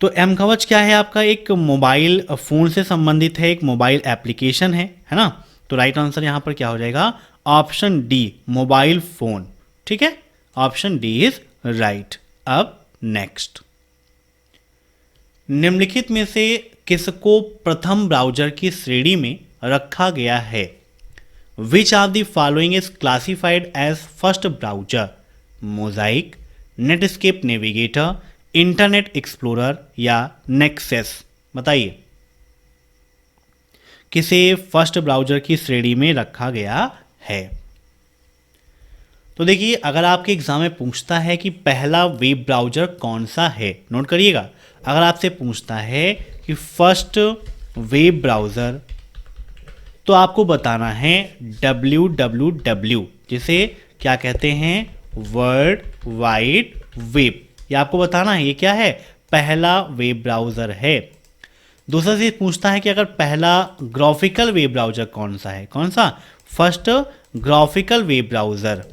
तो M कवच क्या है आपका? एक मोबाइल फोन से संबंधित है, एक मोबाइल एप्लीकेशन है ना? तो राइट आंसर यहां पर क्या हो जाएगा? Option D, mobile phone. ठीक है, ऑप्शन डी इज राइट। अब नेक्स्ट, निम्नलिखित में से किसको प्रथम ब्राउज़र की श्रेणी में रखा गया है? Which of the following is classified as first browser? Mosaic, Netscape Navigator, Internet Explorer या नेक्सस? बताइए, किसे फर्स्ट ब्राउज़र की श्रेणी में रखा गया है? तो देखिए, अगर आपके एग्जाम में पूछता है कि पहला वेब ब्राउज़र कौन सा है, नोट करिएगा। अगर आपसे पूछता है कि फर्स्ट वेब ब्राउज़र, तो आपको बताना है www, जिसे क्या कहते हैं? World wide web. ये आपको बताना है, ये क्या है? पहला वेब ब्राउज़र है। दूसरा चीज पूछता है कि अगर पहला ग्राफिकल वेब ब्राउज़र कौन सा है? कौन सा? First graphical web browser.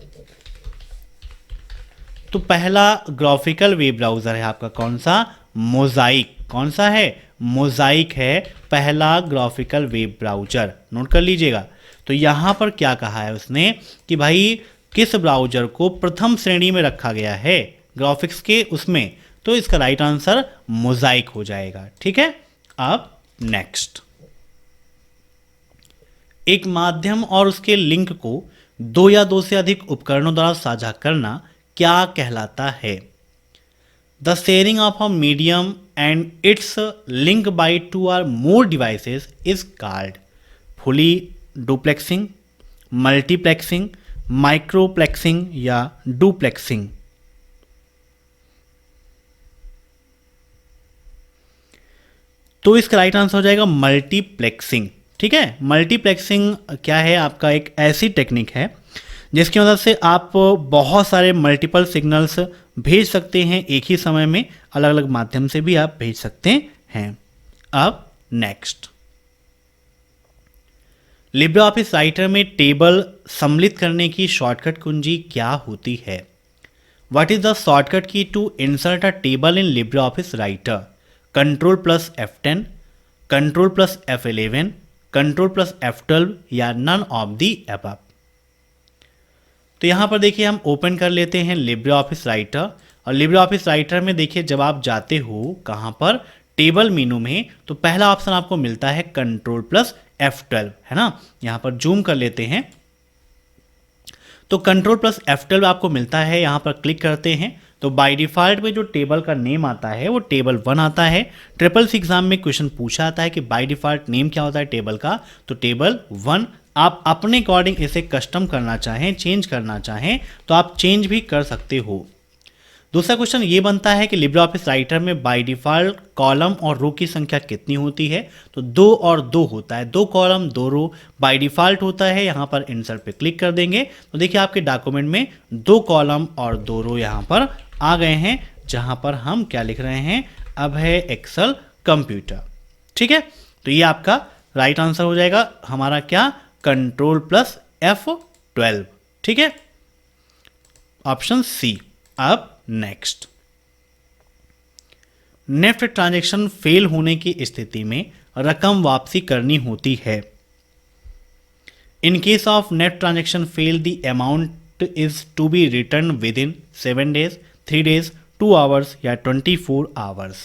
तो पहला ग्राफिकल वेब ब्राउज़र है आपका कौन सा? मोजाइक। कौन सा है? मोजाइक है पहला ग्राफिकल वेब ब्राउज़र। नोट कर लीजिएगा। तो यहाँ पर क्या कहा है उसने कि भाई किस ब्राउज़र को प्रथम श्रेणी में रखा गया है ग्राफिक्स के उसमें, तो इसका राइट आंसर मोजाइक हो जाएगा। ठीक है, अब नेक्स्ट, एक माध्यम और उसके लिंक को दो या दो से अधिक उपकरणों द्वारा साझा करना क्या कहलाता है? The sharing of a medium and its link by two or more devices is called fully duplexing, multiplexing, microplexing या डुप्लेक्सिंग? तो इसका राइट आंसर हो जाएगा मल्टीप्लेक्सिंग। ठीक है, मल्टीप्लेक्सिंग क्या है? आपका एक ऐसी टेक्निक है जिसकी मदद से आप बहुत सारे मल्टीपल सिग्नल्स भेज सकते हैं एक ही समय में, अलग अलग माध्यम से भी आप भेज सकते हैं। अब नेक्स्ट, लिब्रे ऑफिस राइटर में टेबल सम्मिलित करने की शॉर्टकट कुंजी क्या होती है? What is the shortcut key to insert a table in LibreOffice Writer? Control plus F10, control plus F11, control plus F12 या नन ऑफ द अबव? तो यहाँ पर देखिए हम ओपन कर लेते हैं लिब्रे ऑफिस राइटर, और लिब्रे ऑफिस राइटर में देखिए जब आप जाते हो कहाँ पर, टेबल मेनू में, तो पहला ऑप्शन आपको मिलता है कंट्रोल प्लस F12, है ना। यहाँ पर जूम कर लेते हैं तो कंट्रोल प्लस F12 आपको मिलता है, यहाँ पर क्लिक करते हैं तो बाय डिफ़ॉल्ट में जो टेबल का नेम आता है वो टेबल 1 आता है। ट्रिपल एग्जाम में क्वेश्चन पूछा आता है कि बाय डिफ़ॉल्ट नेम क्या होता है टेबल का, तो टेबल 1। आप अपने अकॉर्डिंग इसे कस्टम करना चाहें, चेंज करना चाहें तो आप चेंज भी कर सकते हो। दूसरा क्वेश्चन ये बनता है कि लिब्रे ऑफिस राइटर में बाय डिफ़ॉल्ट कॉलम और रो की संख्या कितनी होती है, तो 2 और 2 होता है, 2 कॉलम 2 रो बाय डिफ़ॉल्ट होता है। यहाँ पर इंसर्ट पे क्लिक कर देंगे तो देखिए आपके डॉक्यूमेंट में 2 कॉलम और 2 रो यहाँ पर आ गए हैं, जहाँ पर हम क्या लिख रहे हैं, अब है एक्सेल कंप्यूटर। ठीक है, तो ये आपका राइट आंसर हो जाएगा हमारा क्या, कंट्रोल प्लस F12। ठीक है, ऑप्शन सी। अब नेक्स्ट, नेफ्ट ट्रांजैक्शन फेल होने की स्थिति में रकम वापसी करनी होती है। In case of net transaction fail the amount is to be return within 7 days, 3 days, 2 hours या 24 hours।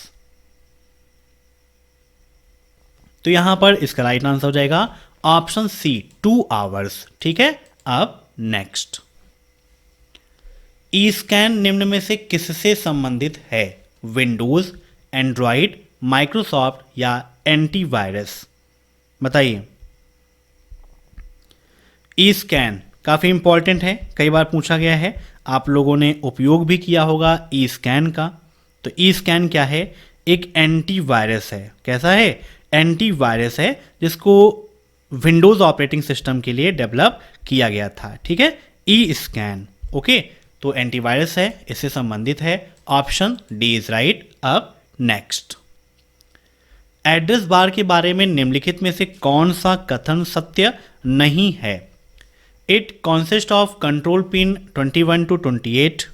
तो यहां पर इसका राइट आंसर हो जाएगा ऑप्शन सी, 2 hours। ठीक है, अब नेक्स्ट, ई स्कैन निम्न में से किससे संबंधित है? विंडोज, एंड्रॉइड, माइक्रोसॉफ्ट या एंटीवायरस? बताइए। ई स्कैन काफ़ी इंपॉर्टेंट है, कई बार पूछा गया है, आप लोगों ने उपयोग भी किया होगा ई स्कैन का। तो ई स्कैन क्या है? एक एंटीवायरस है। कैसा है? एंटीवायरस है, जिसको विंडोज़ ऑपरेटिंग सिस्टम के लिए डेवलप किया गया था। ठीक है, ई स्कैन। ओके, तो एंटीवायरस है, इससे संबंधित है। Option D is right. अब नेक्स्ट, एड्रेस बार के बारे में निम्नलिखित में से कौन सा कथन सत्य नहीं है? It consist of control pin 21 to 28,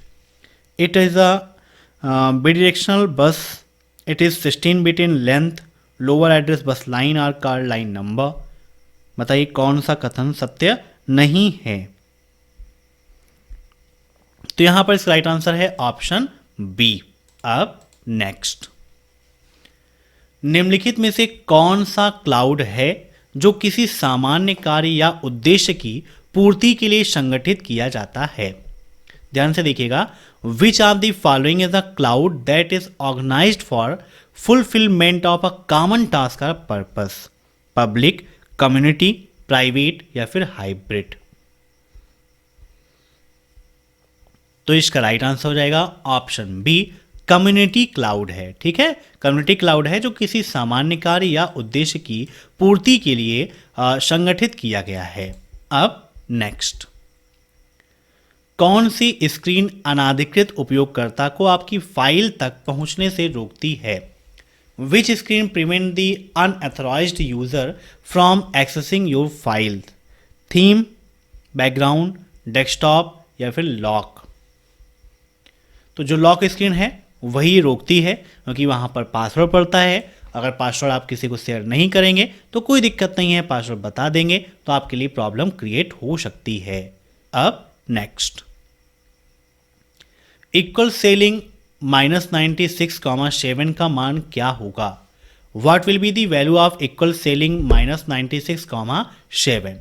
it is a bidirectional बस, it is 16 bit in length, lower address bus line और कार लाइन नंबर। बताइए कौन सा कथन सत्य नहीं है? तो यहां पर इसका राइट आंसर है ऑप्शन बी। अब नेक्स्ट, निम्नलिखित में से कौन सा क्लाउड है जो किसी सामान्य कार्य या उद्देश्य की पूर्ति के लिए संगठित किया जाता है? ध्यान से देखिएगा। Which of the following is a cloud that is organised for fulfilment of a common task और पर्पस? पब्लिक, कम्युनिटी, प्राइवेट या फिर हाइब्रिड? तो इसका राइट आंसर हो जाएगा ऑप्शन बी, कम्युनिटी क्लाउड है। ठीक है, कम्युनिटी क्लाउड है जो किसी सामान्य कार्य या उद्देश्य की पूर्ति के लिए संगठित किया गया है। अब नेक्स्ट, कौन सी स्क्रीन अनाधिकृत उपयोगकर्ता को आपकी फाइल तक पहुंचने से रोकती है? Which screen prevent the unauthorised user from accessing your file? Theme, background, desktop या फिर लॉक? तो जो लॉक स्क्रीन है वही रोकती है, क्योंकि वहाँ पर पासवर्ड पड़ता है। अगर पासवर्ड आप किसी को शेयर नहीं करेंगे तो कोई दिक्कत नहीं है, पासवर्ड बता देंगे तो आपके लिए प्रॉब्लम क्रिएट हो सकती है। अब नेक्स्ट, इक्वल सेलिंग -96,7 का मान क्या होगा? What will be the value of equal selling -96,7?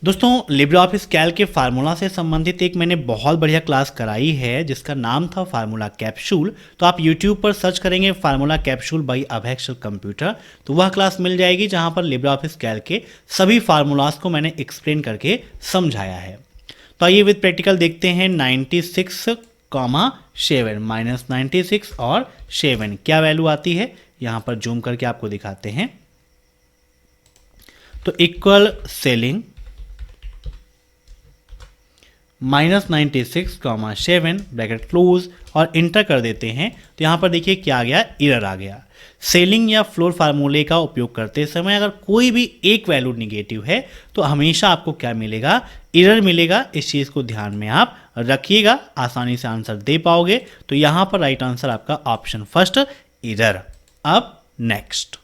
दोस्तों, लिब्रे ऑफिस कैल्क के फार्मूला से संबंधित एक मैंने बहुत बढ़िया क्लास कराई है जिसका नाम था फार्मूला कैप्सूल। तो आप YouTube पर सर्च करेंगे फार्मूला कैप्सूल बाय अभय एक्सेल कंप्यूटर, तो वह क्लास मिल जाएगी जहां पर लिब्रे ऑफिस कैल्क के सभी फार्मूलाज को मैंने एक्सप्लेन करके समझाया है। तो आइए विद प्रैक्टिकल देखते हैं। 96,7 -96 और 7 क्या वैल्यू आती है, यहाँ पर जूम करके आपको दिखाते हैं। तो इक्वल सेलिंग -96,7 ब्रैकेट क्लोज और इंटर कर देते हैं तो यहाँ पर देखिए क्या आ गया, एरर आ गया। सेलिंग या फ्लोर फार्मूले का उपयोग करते समय अगर कोई भी एक वैल्यू निगेटिव है तो हमेशा आपको क्या मिलेगा, एरर मिलेगा। इस चीज़ को ध्यान में आप रखिएगा, आसानी से आंसर दे पाओगे। तो यहाँ पर राइट आंसर आपका ऑप्शन फर्स्ट, एरर। अब नेक्स्ट,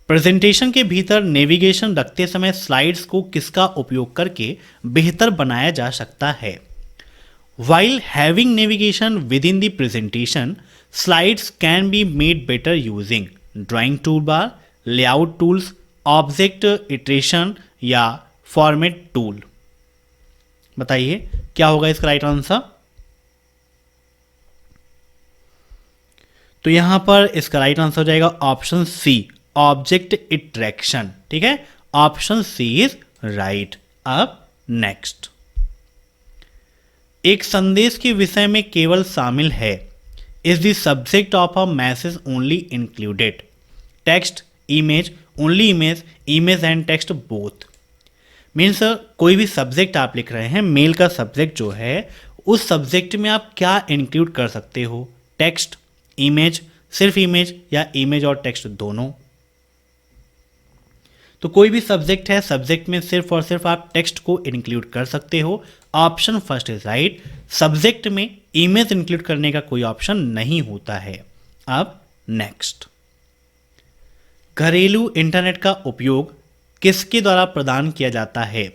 प्रेजेंटेशन के भीतर नेविगेशन रखते समय स्लाइड्स को किसका उपयोग करके बेहतर बनाया जा सकता है? While having navigation within the presentation, slides can be made better using drawing toolbar, layout tools, object iteration या format tool। बताइए क्या होगा इसका राइट आंसर? तो यहां पर इसका राइट आंसर हो जाएगा ऑप्शन सी, ऑब्जेक्ट इटरेक्शन। ठीक है, ऑप्शन सी इज राइट। अब नेक्स्ट, एक संदेश के विषय में केवल शामिल है, is the subject of a message only included? Text, image, only image, image and text both. Means कोई भी सब्जेक्ट आप लिख रहे हैं, मेल का सब्जेक्ट जो है उस सब्जेक्ट में आप क्या इंक्लूड कर सकते हो? टेक्स्ट, इमेज, सिर्फ इमेज या इमेज और टेक्स्ट दोनों? तो कोई भी सब्जेक्ट है, सब्जेक्ट में सिर्फ और सिर्फ आप टेक्स्ट को इंक्लूड कर सकते हो। Option first is right. Subject में इमेज इंक्लूड करने का कोई ऑप्शन नहीं होता है। अब नेक्स्ट, घरेलू इंटरनेट का उपयोग किसके द्वारा प्रदान किया जाता है?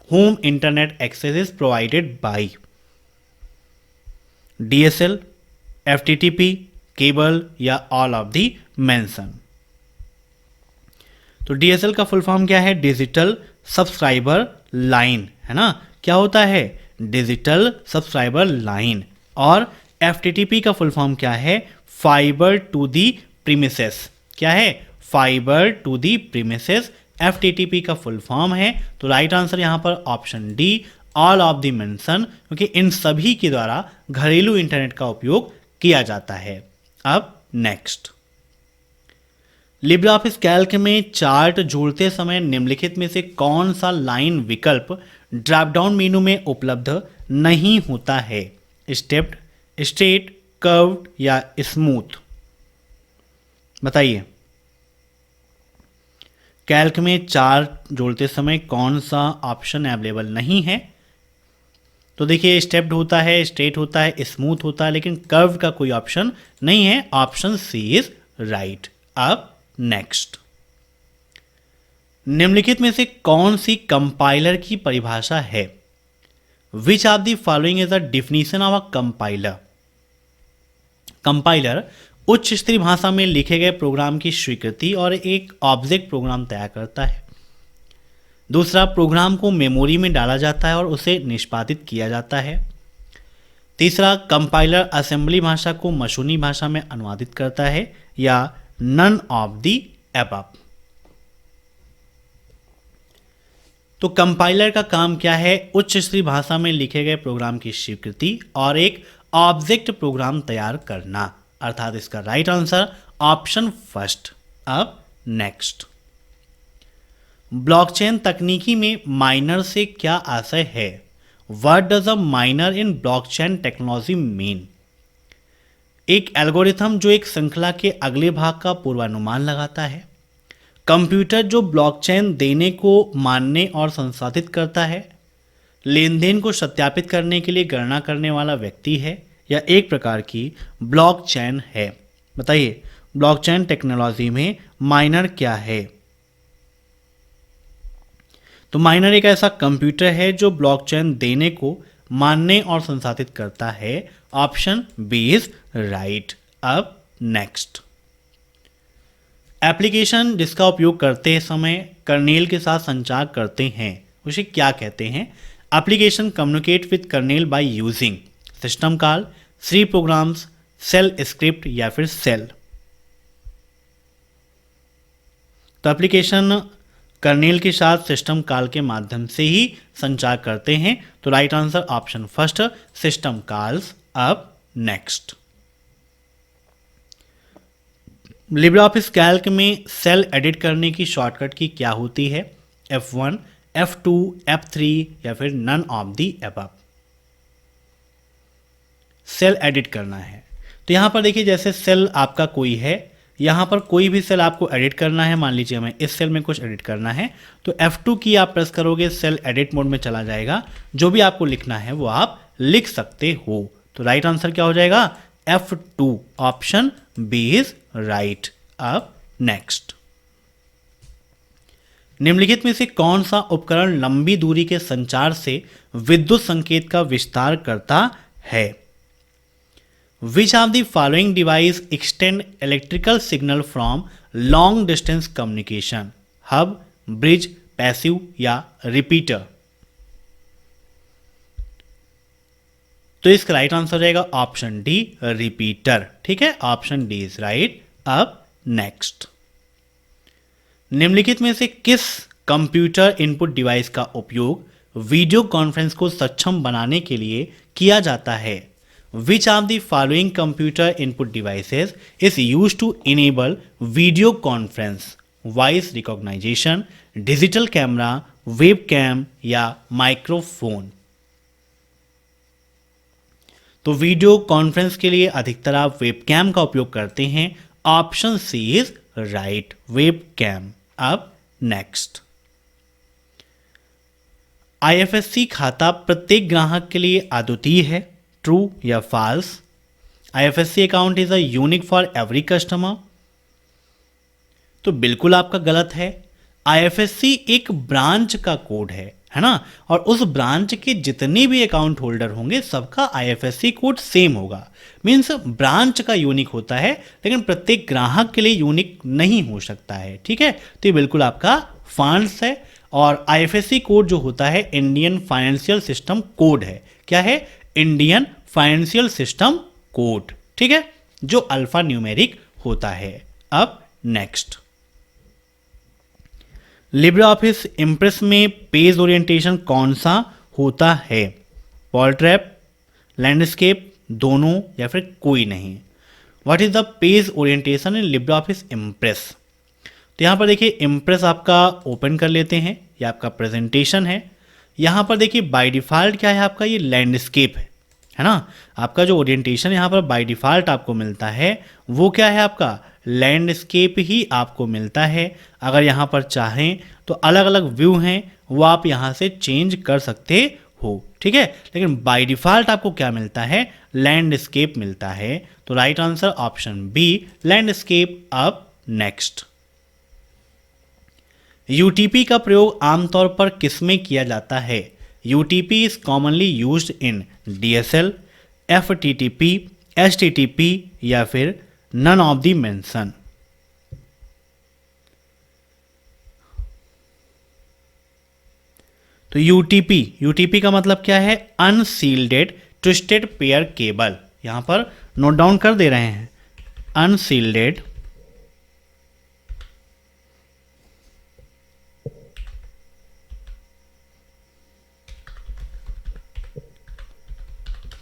Home internet access is provided by DSL, FTTP, cable या ऑल ऑफ द मेंशन। तो डीएसएल का फुल फॉर्म क्या है? डिजिटल सब्सक्राइबर लाइन, है ना? क्या होता है? Digital subscriber line. और एफटीटीपी का फुल फॉर्म क्या है? Fibre to the premises. क्या है? Fibre to the premises FTTP का फुल फॉर्म है। तो राइट आंसर यहां पर option D, all of the mention, क्योंकि इन सभी के द्वारा घरेलू इंटरनेट का उपयोग किया जाता है। अब नेक्स्ट, लिब्रे ऑफिस कैल्क में चार्ट जोड़ते समय निम्नलिखित में से कौन सा लाइन विकल्प ड्रॉप डाउन मेनू में उपलब्ध नहीं होता है? स्टेप्ड, स्ट्रेट, कर्व्ड या स्मूथ? बताइए, कैल्क में चार्ट जोड़ते समय कौन सा ऑप्शन अवेलेबल नहीं है? तो देखिए, स्टेप्ड होता है, स्ट्रेट होता है, स्मूथ होता है, लेकिन कर्व का कोई ऑप्शन नहीं है। Option C is right. अब नेक्स्ट, निम्नलिखित में से कौन सी कंपाइलर की परिभाषा है? Which of the following is the definition of a compiler? Compiler उच्च स्तरीय भाषा में लिखे गए प्रोग्राम की स्वीकृति और एक ऑब्जेक्ट प्रोग्राम तैयार करता है। दूसरा, प्रोग्राम को मेमोरी में डाला जाता है और उसे निष्पादित किया जाता है। तीसरा, कंपाइलर असेंबली भाषा को मशीनी भाषा में अनुवादित करता है, या नन ऑफ द अबव? तो कंपाइलर का काम क्या है? उच्च स्तरीय भाषा में लिखे गए प्रोग्राम की स्वीकृति और एक ऑब्जेक्ट प्रोग्राम तैयार करना, अर्थात इसका राइट आंसर ऑप्शन फर्स्ट। अब नेक्स्ट, ब्लॉकचेन तकनीकी में माइनर से क्या आशय है? What does a minor in blockchain technology mean? एक एल्गोरिथम जो एक श्रृंखला के अगले भाग का पूर्वानुमान लगाता है। कंप्यूटर जो ब्लॉकचेन देने को मानने और संसाधित करता है। लेन देन को सत्यापित करने के लिए गणना करने वाला व्यक्ति है, या एक प्रकार की ब्लॉकचेन है? बताइए, ब्लॉकचेन टेक्नोलॉजी में माइनर क्या है? तो माइनर एक ऐसा कंप्यूटर है जो ब्लॉकचेन देने को मानने और संसाधित करता है। Option B is right. अब नेक्स्ट, एप्लीकेशन जिसका उपयोग करते समय कर्नेल के साथ संचार करते हैं उसे क्या कहते हैं? Application communicate with kernel by using system call, C programs, shell script या फिर सेल? तो एप्लीकेशन कर्नेल के साथ सिस्टम कॉल के माध्यम से ही संचार करते हैं। तो right answer option first, system calls. अब नेक्स्ट, लिब्रे ऑफिस कैल्क में सेल एडिट करने की शॉर्टकट की क्या होती है? F1, F2, F3 या फिर none of the above. Cell edit करना है तो यहाँ पर देखिए जैसे सेल आपका कोई है, यहाँ पर कोई भी सेल आपको एडिट करना है, मान लीजिए हमें इस सेल में कुछ एडिट करना है तो F2 की आप प्रेस करोगे, सेल एडिट मोड में चला जाएगा, जो भी आपको लिखना है वो आप लिख सकते हो। तो राइट आंसर क्या हो जाएगा? F2, option B is right. अब नेक्स्ट, निम्नलिखित में से कौन सा उपकरण लंबी दूरी के संचार से विद्युत संकेत का विस्तार करता है? Which of the following device extend electrical signal from long distance communication? Hub, bridge, passive या रिपीटर? तो इसका राइट आंसर हो जाएगा ऑप्शन डी, रिपीटर। ठीक है, ऑप्शन डी इज राइट। अब नेक्स्ट, निम्नलिखित में से किस कंप्यूटर इनपुट डिवाइस का उपयोग वीडियो कॉन्फ्रेंस को सक्षम बनाने के लिए किया जाता है? Which of the following computer input devices is used to enable video conference? Voice recognition, digital camera, webcam या माइक्रोफोन? तो वीडियो कॉन्फ्रेंस के लिए अधिकतर आप वेबकैम का उपयोग करते हैं, option C is right, webcam. अब नेक्स्ट, IFSC खाता प्रत्येक ग्राहक के लिए अद्वितीय है, ट्रू या false? IFSC account is a unique for every customer? तो बिल्कुल आपका गलत है। IFSC एक ब्रांच का कोड है ना, और उस ब्रांच के जितने भी अकाउंट होल्डर होंगे सबका IFSC कोड सेम होगा। मीन्स ब्रांच का यूनिक होता है, लेकिन प्रत्येक ग्राहक के लिए यूनिक नहीं हो सकता है। ठीक है, तो ये बिल्कुल आपका फॉल्स है। और IFSC कोड जो होता है इंडियन फाइनेंशियल सिस्टम कोड है। क्या है? Indian financial system code. ठीक है, जो अल्फा न्यूमेरिक होता है। अब नेक्स्ट, लिब्रे ऑफिस इम्प्रेस में पेज ओरिएंटेशन कौन सा होता है? पोर्ट्रेट, लैंडस्केप, दोनों या फिर कोई नहीं? What is the page orientation in Libre office impress? तो यहाँ पर देखिए इम्प्रेस आपका ओपन कर लेते हैं, ये आपका प्रेजेंटेशन है। यहाँ पर देखिए बाय डिफ़ॉल्ट क्या है आपका, ये लैंडस्केप है ना। आपका जो ओरिएंटेशन यहाँ पर बाय डिफ़ॉल्ट आपको मिलता है वो क्या है आपका, लैंडस्केप ही आपको मिलता है। अगर यहाँ पर चाहें तो अलग अलग व्यू हैं वो आप यहाँ से चेंज कर सकते हो। ठीक है, लेकिन बाय डिफ़ॉल्ट आपको क्या मिलता है, लैंडस्केप मिलता है। तो right answer option B, landscape. अब नेक्स्ट, UTP का प्रयोग आमतौर पर किसमें किया जाता है? UTP is commonly used in DSL, FTTP, HTTP या फिर नन ऑफ द मेंशन? तो UTP का मतलब क्या है? Unshielded twisted pair cable. यहां पर नोट डाउन कर दे रहे हैं, अनसील्डेड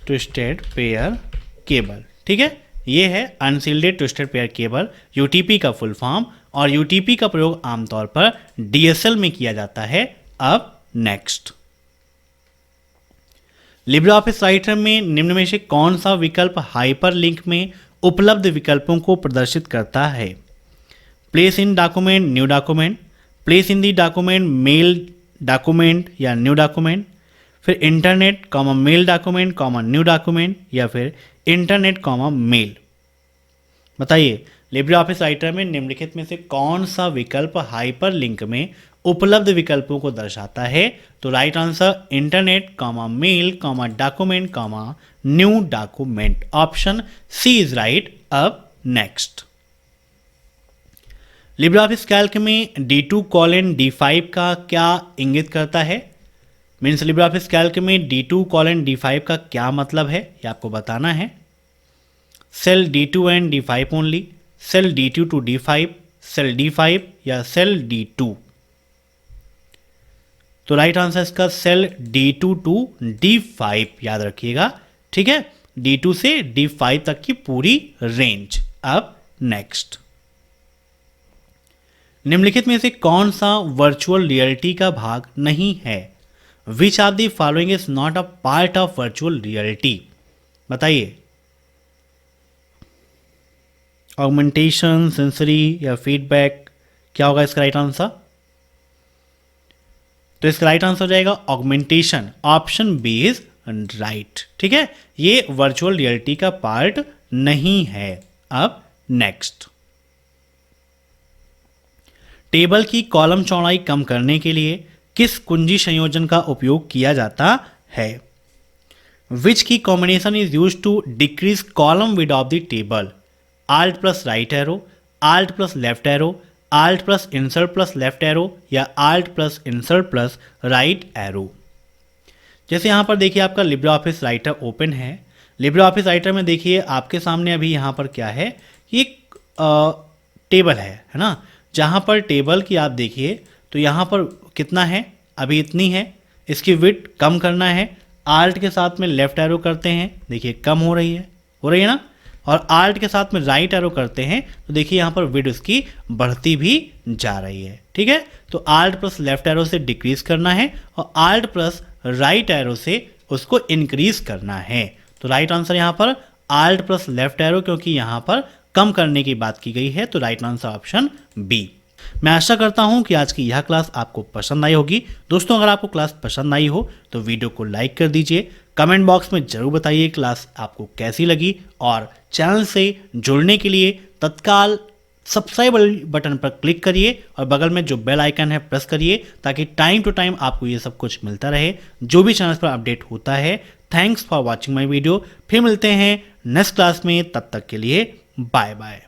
ट्विस्टेड पेयर केबल। ठीक है, ये है unshielded twisted pair cable, UTP का फुल फॉर्म। और UTP का प्रयोग आमतौर पर DSL में किया जाता है। अब नेक्स्ट, लिब्रे ऑफिस राइटर में निम्न में से कौन सा विकल्प हाइपरलिंक में उपलब्ध विकल्पों को प्रदर्शित करता है? Place in document, new document, place in the document, mail document या न्यू डॉक्यूमेंट, फिर internet comma mail document comma new document या फिर इंटरनेट कॉमा मेल? बताइए, लिब्रे ऑफिस राइटर में निम्नलिखित में से कौन सा विकल्प हाइपरलिंक में उपलब्ध विकल्पों को दर्शाता है? तो right answer internet comma mail comma document comma new document, option C is right. अब नेक्स्ट, लिब्रे ऑफिस कैल्क में D2:D5 का क्या इंगित करता है? मीन्स लिब्रे ऑफिस कैल्क में D2:D5 का क्या मतलब है, ये आपको बताना है। Cell D2 and D5 only, cell D2 to D5, cell D5 या सेल D2? तो राइट आंसर इसका सेल D2 to D5 याद रखिएगा। ठीक है, D2 से D5 तक की पूरी रेंज। अब नेक्स्ट, निम्नलिखित में से कौन सा वर्चुअल रियलिटी का भाग नहीं है? Which of the following is not a part of virtual reality? बताइए। ऑगमेंटेशन, सेंसरी या फीडबैक, क्या होगा इसका राइट आंसर? तो इसका राइट आंसर हो जाएगा augmentation. Option B is right. ठीक है, ये वर्चुअल रियलिटी का पार्ट नहीं है। अब नेक्स्ट, टेबल की कॉलम चौड़ाई कम करने के लिए किस कुंजी संयोजन का उपयोग किया जाता है? Which key combination is use to decrease column width of the table? Alt plus right arrow, alt plus left arrow, alt plus insert plus left arrow या alt plus insert plus right arrow? जैसे यहाँ पर देखिए आपका LibreOffice Writer open है। LibreOffice Writer में देखिए आपके सामने अभी यहाँ पर क्या है, एक टेबल है ना। जहाँ पर टेबल की आप देखिए तो यहाँ पर कितना है, अभी इतनी है। इसकी विड्थ कम करना है, आल्ट के साथ में लेफ्ट एरो करते हैं, देखिए कम हो रही है ना। और आल्ट के साथ में राइट एरो करते हैं तो देखिए यहाँ पर विड्थ उसकी बढ़ती भी जा रही है। ठीक है, तो आल्ट प्लस लेफ्ट एरो से डिक्रीज करना है और आल्ट प्लस राइट एरो से उसको इंक्रीज करना है। तो राइट आंसर यहाँ पर आल्ट प्लस लेफ्ट एरो, क्योंकि यहाँ पर कम करने की बात की गई है। तो राइट आंसर ऑप्शन बी। मैं आशा करता हूं कि आज की यह क्लास आपको पसंद आई होगी। दोस्तों, अगर आपको क्लास पसंद आई हो तो वीडियो को लाइक कर दीजिए। कमेंट बॉक्स में जरूर बताइए क्लास आपको कैसी लगी, और चैनल से जुड़ने के लिए तत्काल सब्सक्राइब बटन पर क्लिक करिए और बगल में जो बेल आइकन है प्रेस करिए, ताकि टाइम टू टाइम आपको ये सब कुछ मिलता रहे जो भी चैनल पर अपडेट होता है। Thanks for watching my video. फिर मिलते हैं नेक्स्ट क्लास में, तब तक के लिए बाय बाय।